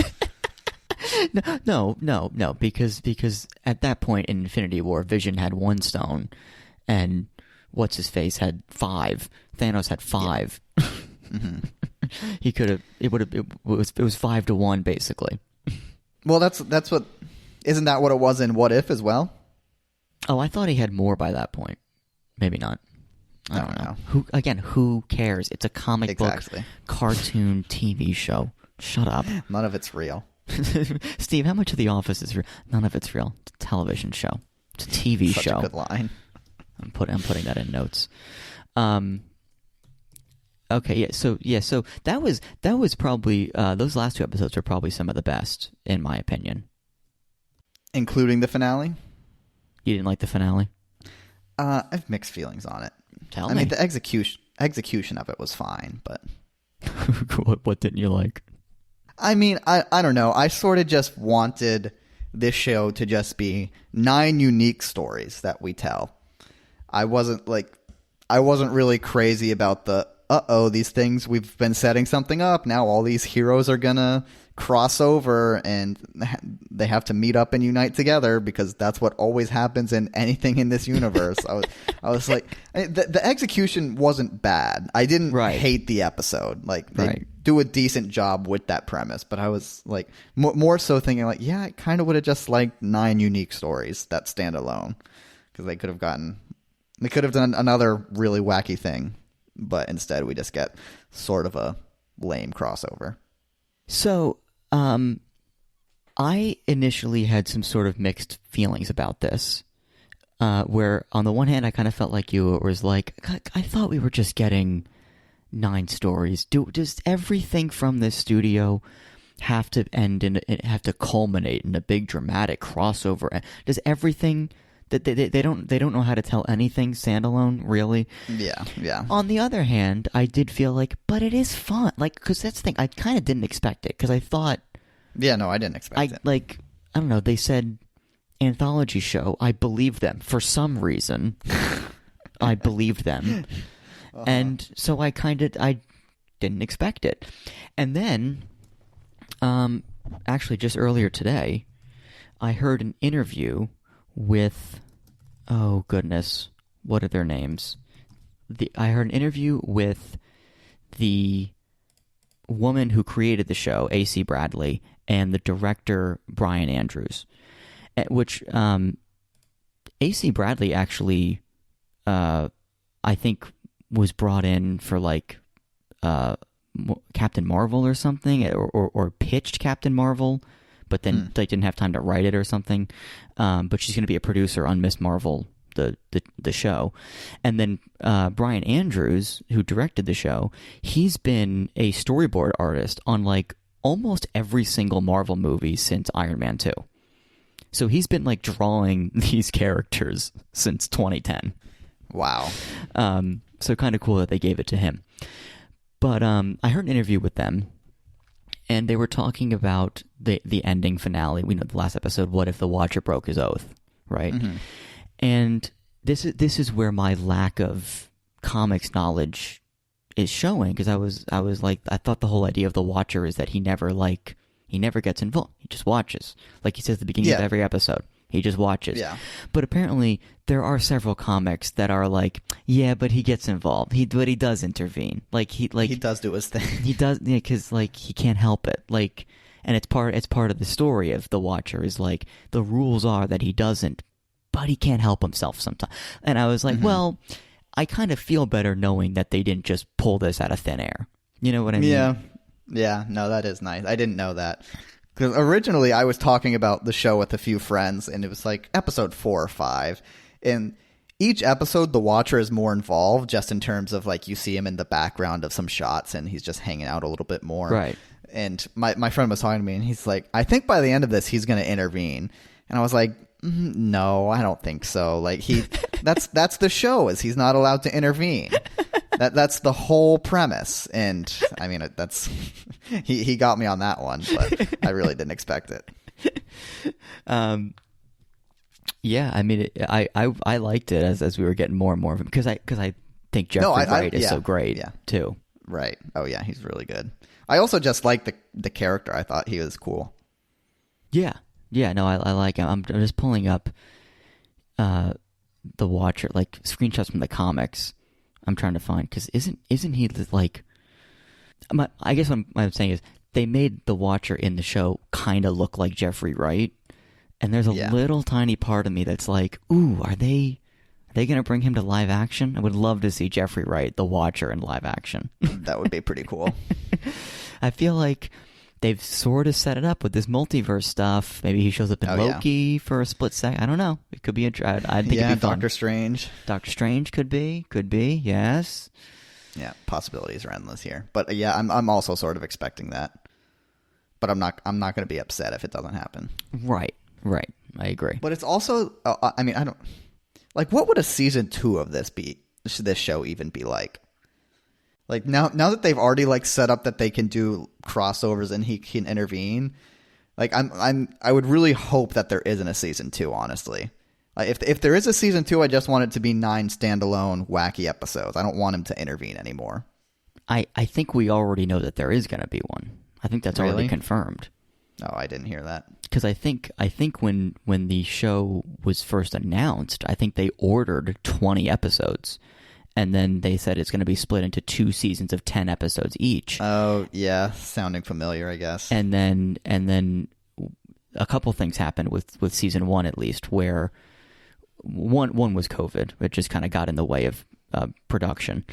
No, because at that point in Infinity War, Vision had 1 stone, and what's his face had 5. Thanos had 5. Yeah. Mm-hmm. He could have. It was 5-1 basically. Well, that's what. Isn't that what it was in What If as well? Oh, I thought he had more by that point. Maybe not. I don't know. Who cares? It's a comic book cartoon TV show. Shut up. None of it's real. Steve, how much of The Office is real? None of it's real. It's a television show. It's a TV show. Such a good line. I'm putting that in notes. Okay, so that was probably those last 2 episodes are probably some of the best in my opinion. Including the finale? You didn't like the finale? I have mixed feelings on it. Tell me. I mean, the execution of it was fine, but what didn't you like? I mean, I don't know. I sort of just wanted this show to just be 9 unique stories that we tell. I wasn't really crazy about these things, we've been setting something up. Now all these heroes are gonna cross over and they have to meet up and unite together because that's what always happens in anything in this universe. I was like, the execution wasn't bad. I didn't hate the episode. Like, they do a decent job with that premise, but I was like more so thinking like, yeah, I kind of would have just liked 9 unique stories that stand alone, because they could have done another really wacky thing, but instead we just get sort of a lame crossover. So, I initially had some sort of mixed feelings about this, where on the one hand I kind of felt like you, it was like, I thought we were just getting 9 stories. Does everything from this studio have to culminate in a big dramatic crossover? Does everything that they don't know how to tell anything standalone, really? Yeah. On the other hand, I did feel like, but it is fun, like, because that's the thing. I kind of didn't expect it, because I thought, yeah, no, I didn't expect it. Like, I don't know. They said anthology show. I believed them for some reason. I believed them, and so I didn't expect it. And then, actually, just earlier today, I heard an interview with, oh goodness, what are their names? I heard an interview with the woman who created the show, A.C. Bradley, and the director, Brian Andrews, which A.C. Bradley actually, I think, was brought in for like Captain Marvel or something, or pitched Captain Marvel, but then they didn't have time to write it or something. But she's going to be a producer on Miss Marvel, the show. And then Brian Andrews, who directed the show, he's been a storyboard artist on like almost every single Marvel movie since Iron Man 2. So he's been like drawing these characters since 2010. Wow. So kind of cool that they gave it to him. But I heard an interview with them, and they were talking about the ending finale. We know the last episode, what if the Watcher broke his oath, right? Mm-hmm. And this is where my lack of comics knowledge is showing, because I was like, I thought the whole idea of the Watcher is that he never gets involved. He just watches. Like he says at the beginning of every episode. He just watches. Yeah. But apparently there are several comics that are like, yeah, but he gets involved. But he does intervene. He does do his thing. He does, because like he can't help it. Like, and it's part of the story of the Watcher is like the rules are that he doesn't, but he can't help himself sometimes. And I was like, well, I kind of feel better knowing that they didn't just pull this out of thin air. You know what I mean? Yeah. No, that is nice. I didn't know that. Because originally I was talking about the show with a few friends, and it was like episode 4 or 5. And each episode, the Watcher is more involved, just in terms of like you see him in the background of some shots, and he's just hanging out a little bit more. Right. And my friend was talking to me, and he's like, I think by the end of this, he's going to intervene. And I was like, no, I don't think so. Like that's the show, is he's not allowed to intervene. That's the whole premise. And I mean, that's he got me on that one, but I really didn't expect it. Yeah, I mean, I liked it as we were getting more and more of him, because I think Jeffrey Wright is so great too. Right. Oh yeah, he's really good. I also just like the character. I thought he was cool. Yeah. No, I like him. I'm just pulling up the Watcher, like screenshots from the comics. I'm trying to find, because isn't he like? I guess what I'm saying is they made the Watcher in the show kind of look like Jeffrey Wright, and there's a little tiny part of me that's like, ooh, are they gonna bring him to live action? I would love to see Jeffrey Wright, the Watcher, in live action. That would be pretty cool. I feel like they've sort of set it up with this multiverse stuff. Maybe he shows up in Loki for a split second. I don't know. It could be I think it'd be fun. Doctor Strange. Doctor Strange could be. Yes. Yeah, possibilities are endless here. But yeah, I'm also sort of expecting that. But I'm not going to be upset if it doesn't happen. Right. I agree. But it's also, I mean, I don't like. What would a season 2 of this be? This show even be like? Like now that they've already like set up that they can do crossovers and he can intervene, Like I would really hope that there isn't a season 2, honestly. Like if there is a season 2, I just want it to be 9 standalone wacky episodes. I don't want him to intervene anymore. I think we already know that there is going to be one. I think that's already confirmed. Oh, I didn't hear that. Because I think when the show was first announced, I think they ordered 20 episodes, and then they said it's going to be split into 2 seasons of 10 episodes each. Oh yeah, sounding familiar, I guess. And then a couple things happened with season 1 at least, where one was COVID, which just kind of got in the way of production.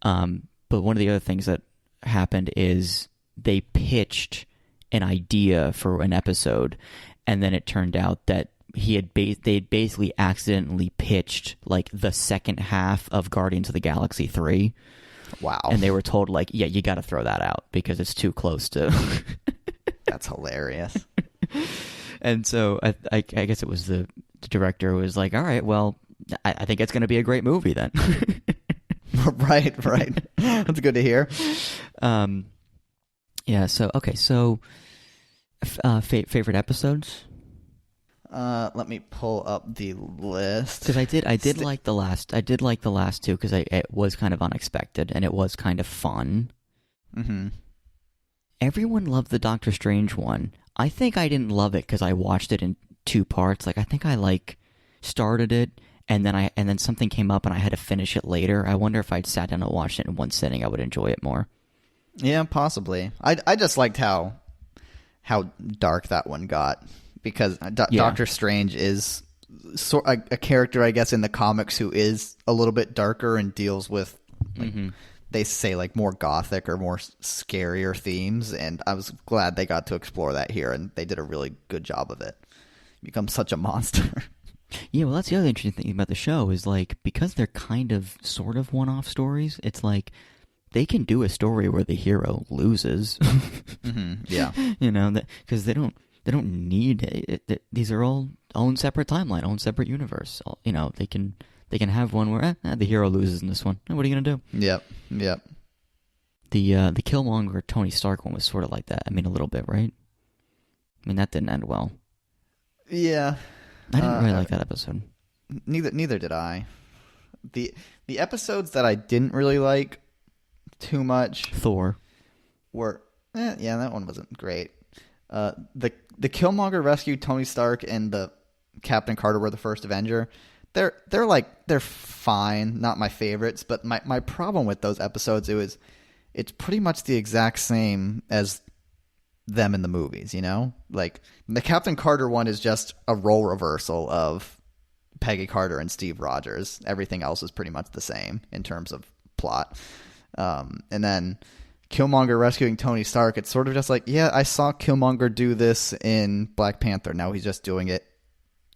But one of the other things that happened is they pitched an idea for an episode, and then it turned out that they'd basically accidentally pitched like the second half of Guardians of the Galaxy 3. Wow. And they were told, like, yeah, you got to throw that out because it's too close to... That's hilarious. And so I guess it was the director who was like, all right, well, I think it's going to be a great movie then. Right. That's good to hear. Yeah, so, okay, so favorite episodes? Let me pull up the list. Because I did like the last 2 because it was kind of unexpected and it was kind of fun. Mm-hmm. Everyone loved the Doctor Strange one. I think I didn't love it because I watched it in 2 parts. Like, I think I started it and then something came up and I had to finish it later. I wonder if I'd sat down and watched it in one sitting, I would enjoy it more. Yeah, possibly. I just liked how dark that one got, because Doctor Strange is a character, I guess, in the comics who is a little bit darker and deals with, they say, like, more gothic or more scarier themes, and I was glad they got to explore that here, and they did a really good job of it. He becomes such a monster. Yeah, well, that's the other interesting thing about the show is, like, because they're kind of sort of one-off stories, it's like they can do a story where the hero loses. Yeah. Because they don't need it. These are all own separate timeline, own separate universe. They can have one where the hero loses in this one. What are you gonna do? Yep. The Killmonger Tony Stark one was sort of like that. I mean, a little bit, right? I mean, that didn't end well. Yeah. I didn't really like that episode. Neither did I. The episodes that I didn't really like too much, Thor, were that one wasn't great. The Killmonger rescued Tony Stark and the Captain Carter were the first Avenger. They're fine, not my favorites, but my problem with those episodes it's pretty much the exact same as them in the movies, Like, the Captain Carter one is just a role reversal of Peggy Carter and Steve Rogers. Everything else is pretty much the same in terms of plot. And then Killmonger rescuing Tony Stark, it's sort of just like, yeah, I saw Killmonger do this in Black Panther. Now he's just doing it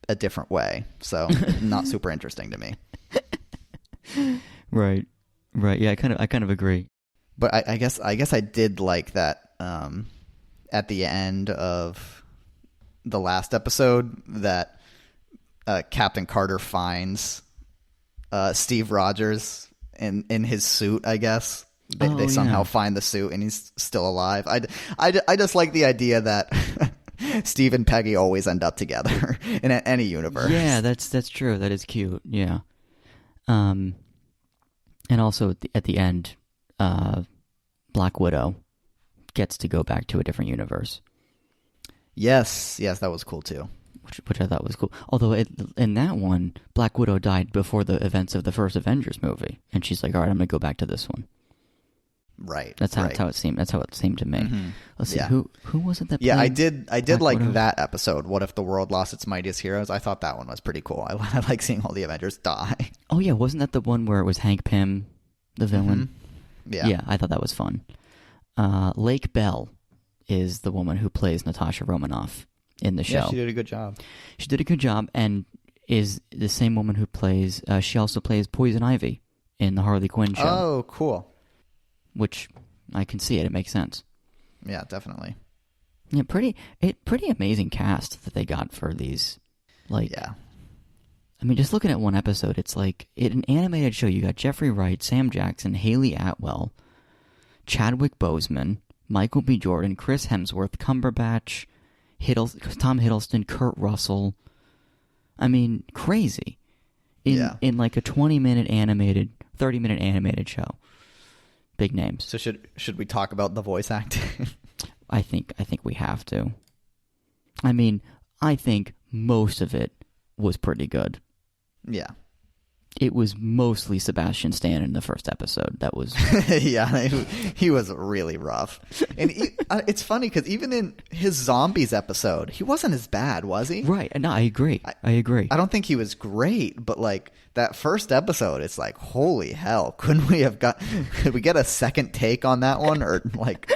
a different way. So not super interesting to me. Right. Yeah, I kind of agree. But I guess I did like that at the end of the last episode that Captain Carter finds Steve Rogers in his suit, I guess. They somehow find the suit and he's still alive. I just like the idea that Steve and Peggy always end up together in any universe. Yeah, that's true. That is cute. Yeah. And also at the end, Black Widow gets to go back to a different universe. Yes, that was cool too. Which I thought was cool. Although in that one, Black Widow died before the events of the first Avengers movie, and she's like, "All right, I'm gonna go back to this one." Right. That's how it seemed. That's how it seemed to me. Mm-hmm. Let's see. Yeah. Who was it that? Yeah, played I did Black like Widow? that episode. What if the world lost its mightiest heroes? I thought that one was pretty cool. I like seeing all the Avengers die. Oh yeah, wasn't that the one where it was Hank Pym, the villain? Mm-hmm. Yeah, I thought that was fun. Lake Bell is the woman who plays Natasha Romanoff in the show. Yeah, she did a good job. She did a good job, and is the same woman who plays. She also plays Poison Ivy in the Harley Quinn show. Oh, cool. Which I can see it. It makes sense. Yeah, definitely. Yeah, pretty amazing cast that they got for these. Like, yeah. I mean, just looking at one episode, it's like an animated show. You got Jeffrey Wright, Sam Jackson, Haley Atwell, Chadwick Boseman, Michael B. Jordan, Chris Hemsworth, Cumberbatch, Tom Hiddleston, Kurt Russell. I mean, crazy. In like a 20-minute animated, 30-minute animated show. Big names. So should we talk about the voice acting? I think we have to. I mean, I think most of it was pretty good. Yeah. It was mostly Sebastian Stan in the first episode. That was... Yeah, he was really rough. And it's funny because even in his zombies episode, he wasn't as bad, was he? Right. No, I agree. I agree. I don't think he was great, but like that first episode, it's like, holy hell, could we get a second take on that one? Or like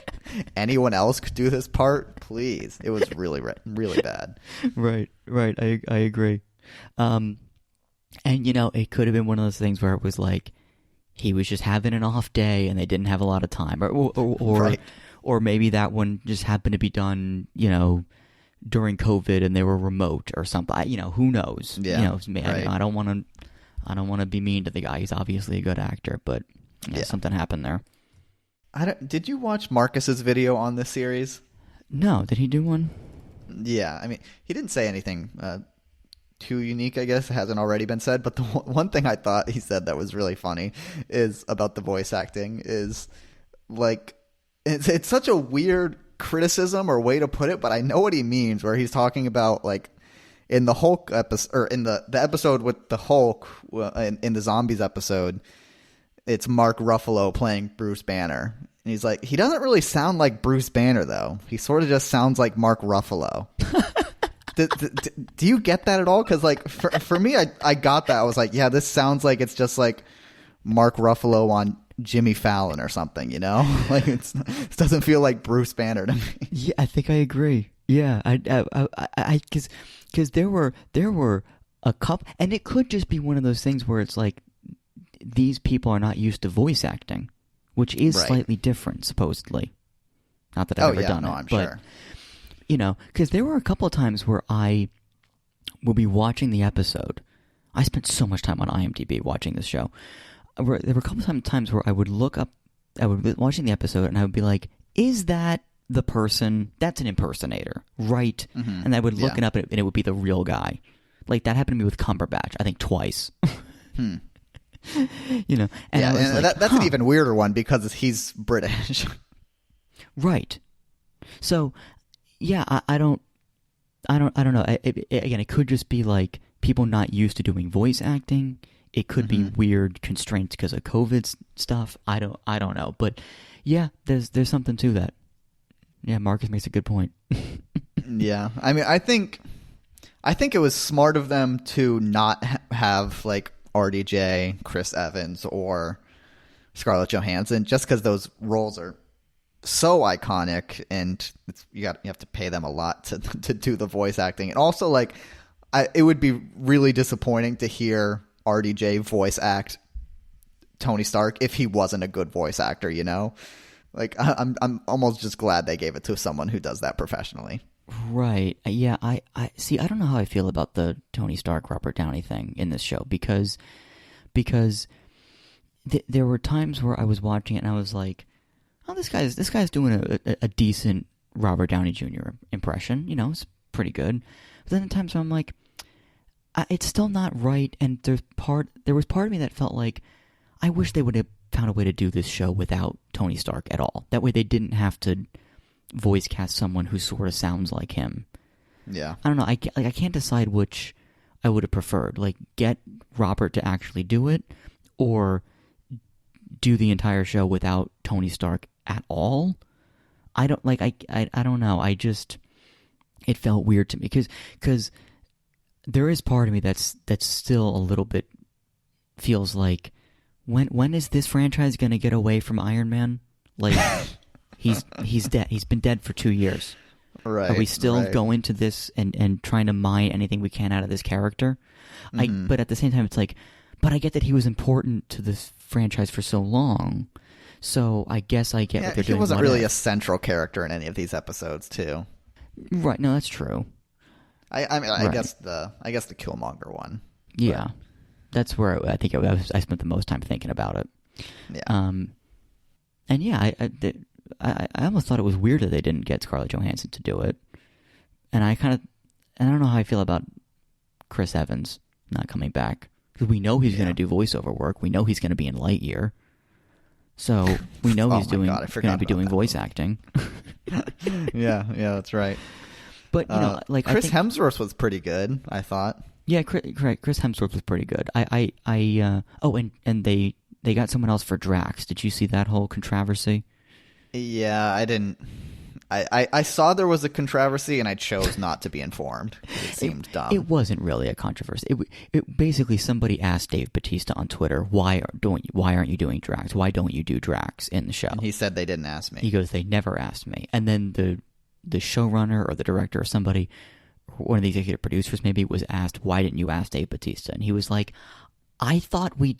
anyone else could do this part? Please. It was really, really bad. Right. I agree. And, it could have been one of those things where it was like he was just having an off day and they didn't have a lot of time. Right. Or maybe that one just happened to be done, during COVID and they were remote or something. Who knows? Yeah. Right. I don't want to be mean to the guy. He's obviously a good actor, but something happened there. Did you watch Marcus's video on this series? No. Did he do one? Yeah. I mean, he didn't say anything too unique, I guess. It hasn't already been said, but the one thing I thought he said that was really funny is about the voice acting is like it's such a weird criticism or way to put it, but I know what he means, where he's talking about like in the Hulk episode, or in the episode with the Hulk, in the zombies episode, it's Mark Ruffalo playing Bruce Banner, and he's like, he doesn't really sound like Bruce Banner though, he sort of just sounds like Mark Ruffalo. Do you get that at all? Because like for me, I got that. I was like, yeah, this sounds like it's just like Mark Ruffalo on Jimmy Fallon or something, like it doesn't feel like Bruce Banner to me. Yeah, I think I agree. Yeah, I because there were a couple, and it could just be one of those things where it's like these people are not used to voice acting, which is slightly different, supposedly. Not that I've ever done it, I'm but sure. Because there were a couple of times where I will be watching the episode. I spent so much time on IMDb watching this show. There were a couple of times where I would be watching the episode and I would be like, is that the person? That's an impersonator, right? Mm-hmm. And I would look it up and it would be the real guy. Like that happened to me with Cumberbatch, I think twice. And like, that's an even weirder one because he's British. Right. So, yeah, I don't know. Again, it could just be like people not used to doing voice acting. It could be weird constraints because of COVID stuff. I don't know. But yeah, there's something to that. Yeah, Marcus makes a good point. Yeah, I mean, I think it was smart of them to not have like RDJ, Chris Evans, or Scarlett Johansson, just because those roles are so iconic, and you have to pay them a lot to do the voice acting. And also, like, it would be really disappointing to hear RDJ voice act Tony Stark if he wasn't a good voice actor. Like I'm almost just glad they gave it to someone who does that professionally. Right. Yeah. I see. I don't know how I feel about the Tony Stark Robert Downey thing in this show because there were times where I was watching it and I was like, oh, this guy's doing a decent Robert Downey Jr. impression. It's pretty good. But then at times I'm like, it's still not right. And there was part of me that felt like I wish they would have found a way to do this show without Tony Stark at all. That way they didn't have to voice cast someone who sort of sounds like him. Yeah. I don't know. I can't decide which I would have preferred. Like, get Robert to actually do it, or do the entire show without Tony Stark at all. I don't know. It felt weird to me because there is part of me that's still a little bit feels like when is this franchise going to get away from Iron Man? Like he's dead. He's been dead for 2 years. Right. Are we still going to this and trying to mine anything we can out of this character? But at the same time, it's like, but I get that he was important to this franchise for so long. So I guess I get what they're doing. He wasn't really a central character in any of these episodes, too. Right. No, that's true. I mean, I guess the Killmonger one. Yeah, that's where I think I spent the most time thinking about it. Yeah. And yeah, I almost thought it was weird that they didn't get Scarlett Johansson to do it. And I don't know how I feel about Chris Evans not coming back. Because we know he's going to do voiceover work. We know he's going to be in Lightyear. So we know he's going to be doing voice acting. yeah, that's right. But like Chris Hemsworth was pretty good, I thought. Yeah, Chris Hemsworth was pretty good. And they got someone else for Drax. Did you see that whole controversy? Yeah, I didn't. I saw there was a controversy, and I chose not to be informed. It seemed dumb. It wasn't really a controversy. It basically, somebody asked Dave Bautista on Twitter, why aren't you doing Drax? Why don't you do Drax in the show? And he said they didn't ask me. He goes, they never asked me. And then the showrunner or the director or somebody, one of the executive producers maybe, was asked, why didn't you ask Dave Bautista? And he was like, I thought we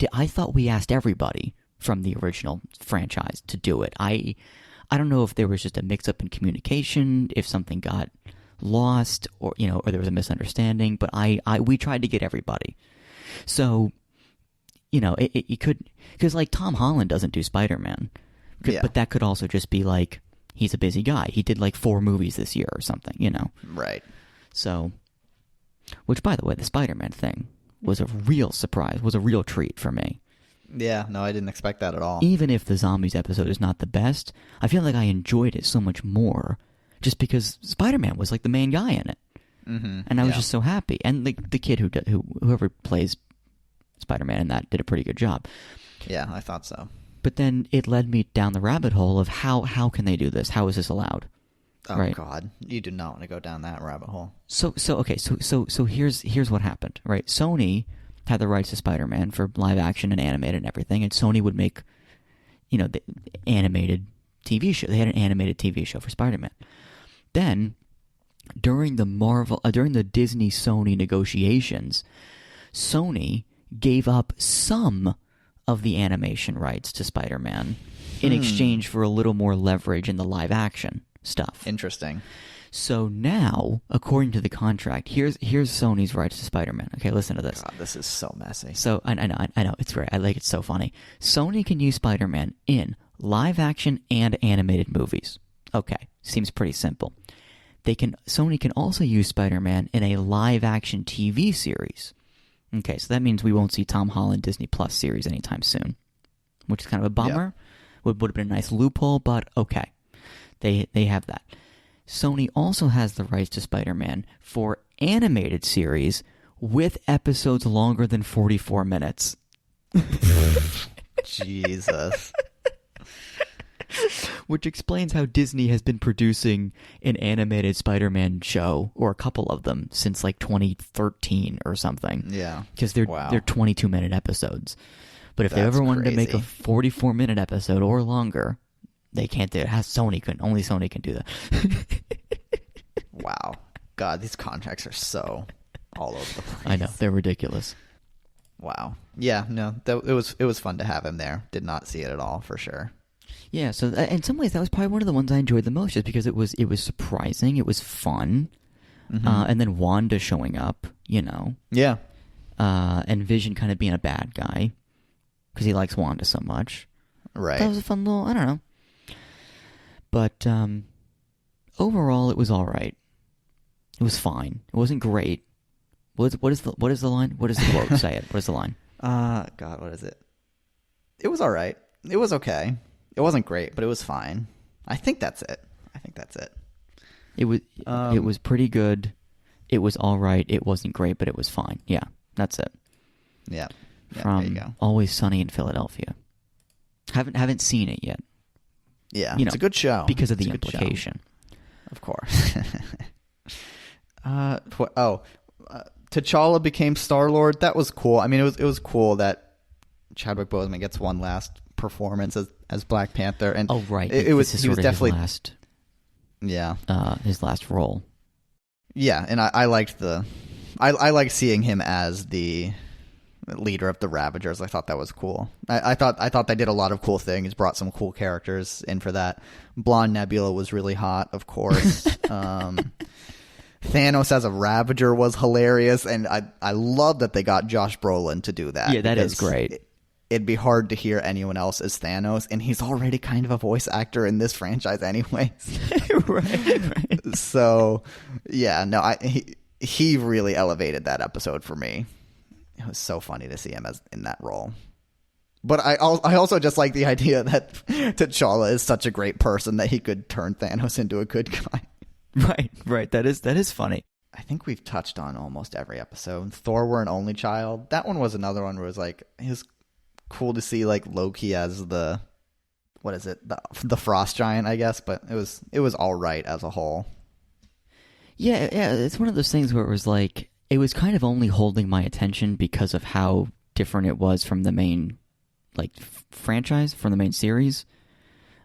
asked everybody from the original franchise to do it. I don't know if there was just a mix-up in communication, if something got lost, or or there was a misunderstanding. But we tried to get everybody. So, you could, because like Tom Holland doesn't do Spider-Man, but that could also just be like he's a busy guy. He did like 4 movies this year or something, Right. So, which by the way, the Spider-Man thing was a real surprise, was a real treat for me. Yeah, no, I didn't expect that at all. Even if the zombies episode is not the best, I feel like I enjoyed it so much more just because Spider-Man was like the main guy in it. Mm-hmm. And I was just so happy. And the kid whoever plays Spider-Man in that did a pretty good job. Yeah, I thought so. But then it led me down the rabbit hole of how can they do this? How is this allowed? Oh, right? God. You do not want to go down that rabbit hole. So here's what happened, right? Sony had the rights to Spider-Man for live action and animated and everything, and Sony would make, the animated TV show. They had an animated TV show for Spider-Man. Then, during the Disney-Sony negotiations, Sony gave up some of the animation rights to Spider-Man in exchange for a little more leverage in the live action stuff. Interesting. So now, according to the contract, here's Sony's rights to Spider-Man. Okay, listen to this. God, this is so messy. So I know, it's great. I like it. So funny. Sony can use Spider-Man in live action and animated movies. Okay, seems pretty simple. Sony can also use Spider-Man in a live action TV series. Okay, so that means we won't see Tom Holland Disney Plus series anytime soon, which is kind of a bummer. Yeah. Would have been a nice loophole, but okay, they have that. Sony also has the rights to Spider-Man for animated series with episodes longer than 44 minutes. Jesus. Which explains how Disney has been producing an animated Spider-Man show, or a couple of them, since like 2013 or something. Yeah. Because they're 22-minute episodes. But if they ever wanted to make a 44-minute episode or longer, they can't do it. Only Sony can do that. Wow. God, these contracts are so all over the place. I know, they're ridiculous. Wow. Yeah, no, it was fun to have him there. Did not see it at all, for sure. Yeah, so in some ways that was probably one of the ones I enjoyed the most, just because it was surprising, it was fun, and then Wanda showing up, Yeah. And Vision kind of being a bad guy because he likes Wanda so much. Right. That was a fun little, I don't know. But overall, it was all right. It was fine. It wasn't great. What is the line? What is the quote? Say it. What is the line? God, what is it? It was all right. It was okay. It wasn't great, but it was fine. I think that's it. It was pretty good. It was all right. It wasn't great, but it was fine. Yeah, that's it. Yeah. From there you go. Always Sunny in Philadelphia. Haven't seen it yet. Yeah, it's a good show because of the implication. Of course. T'Challa became Star-Lord. That was cool. I mean, it was cool that Chadwick Boseman gets one last performance as Black Panther, and right, he was definitely his last role. Yeah, and I liked I liked seeing him as the leader of the Ravagers. I thought that was cool. I thought they did a lot of cool things, brought some cool characters in for that. Blonde Nebula was really hot, of course. Thanos as a Ravager was hilarious, and I love that they got Josh Brolin to do that. Yeah, that is great. it'd be hard to hear anyone else as Thanos, and he's already kind of a voice actor in this franchise anyways. Right. So, yeah, no, he really elevated that episode for me. It was so funny to see him in that role. But I also just like the idea that T'Challa is such a great person that he could turn Thanos into a good guy. Right. That is funny. I think we've touched on almost every episode. Thor were an only child. That one was another one where it was like, it was cool to see like Loki as the frost giant, I guess, but it was all right as a whole. Yeah, it's one of those things where it was like, it was kind of only holding my attention because of how different it was from the main like franchise, from the main series.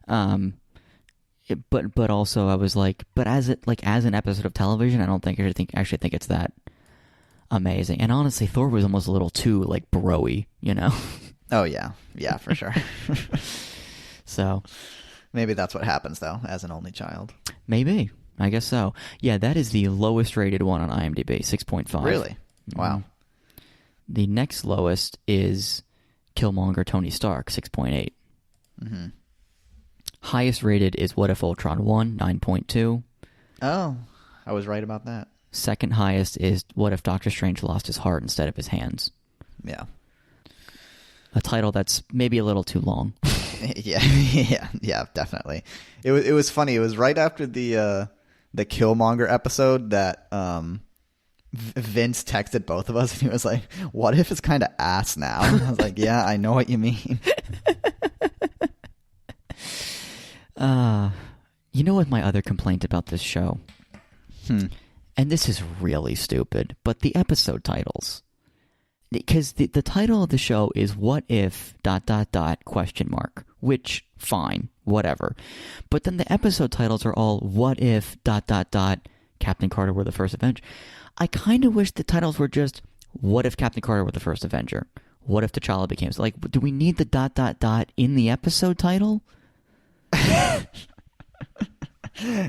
But also I was like, but as an episode of television, I don't think I actually think it's that amazing. And honestly, Thor was almost a little too like bro-y, you know? Oh yeah, for sure. So maybe that's what happens though, as an only child. Maybe, I guess so. Yeah, that is the lowest rated one on IMDb, 6.5. Really? Wow. The next lowest is Killmonger Tony Stark, 6.8. Mm-hmm. Highest rated is What If Ultron 1, 9.2. Oh, I was right about that. Second highest is What If Doctor Strange Lost His Heart Instead of His Hands. Yeah. A title that's maybe a little too long. Yeah, definitely. It was funny. It was right after the Killmonger episode that Vince texted both of us, and he was like, "What if it's kind of ass now?" And I was like, "Yeah, I know what you mean." You know what my other complaint about this show? And this is really stupid, but the episode titles. Because the title of the show is What If ... which, fine, whatever. But then the episode titles are all What If ... Captain Carter were the first Avenger. I kind of wish the titles were just What If Captain Carter were the first Avenger? What if T'Challa became... Like, do we need the ... in the episode title?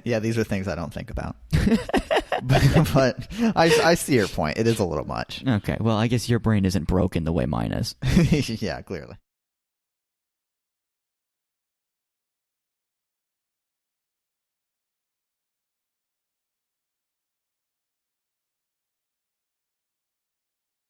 Yeah, these are things I don't think about. but I see your point. It is a little much. Okay, well, I guess your brain isn't broken the way mine is. Yeah, clearly.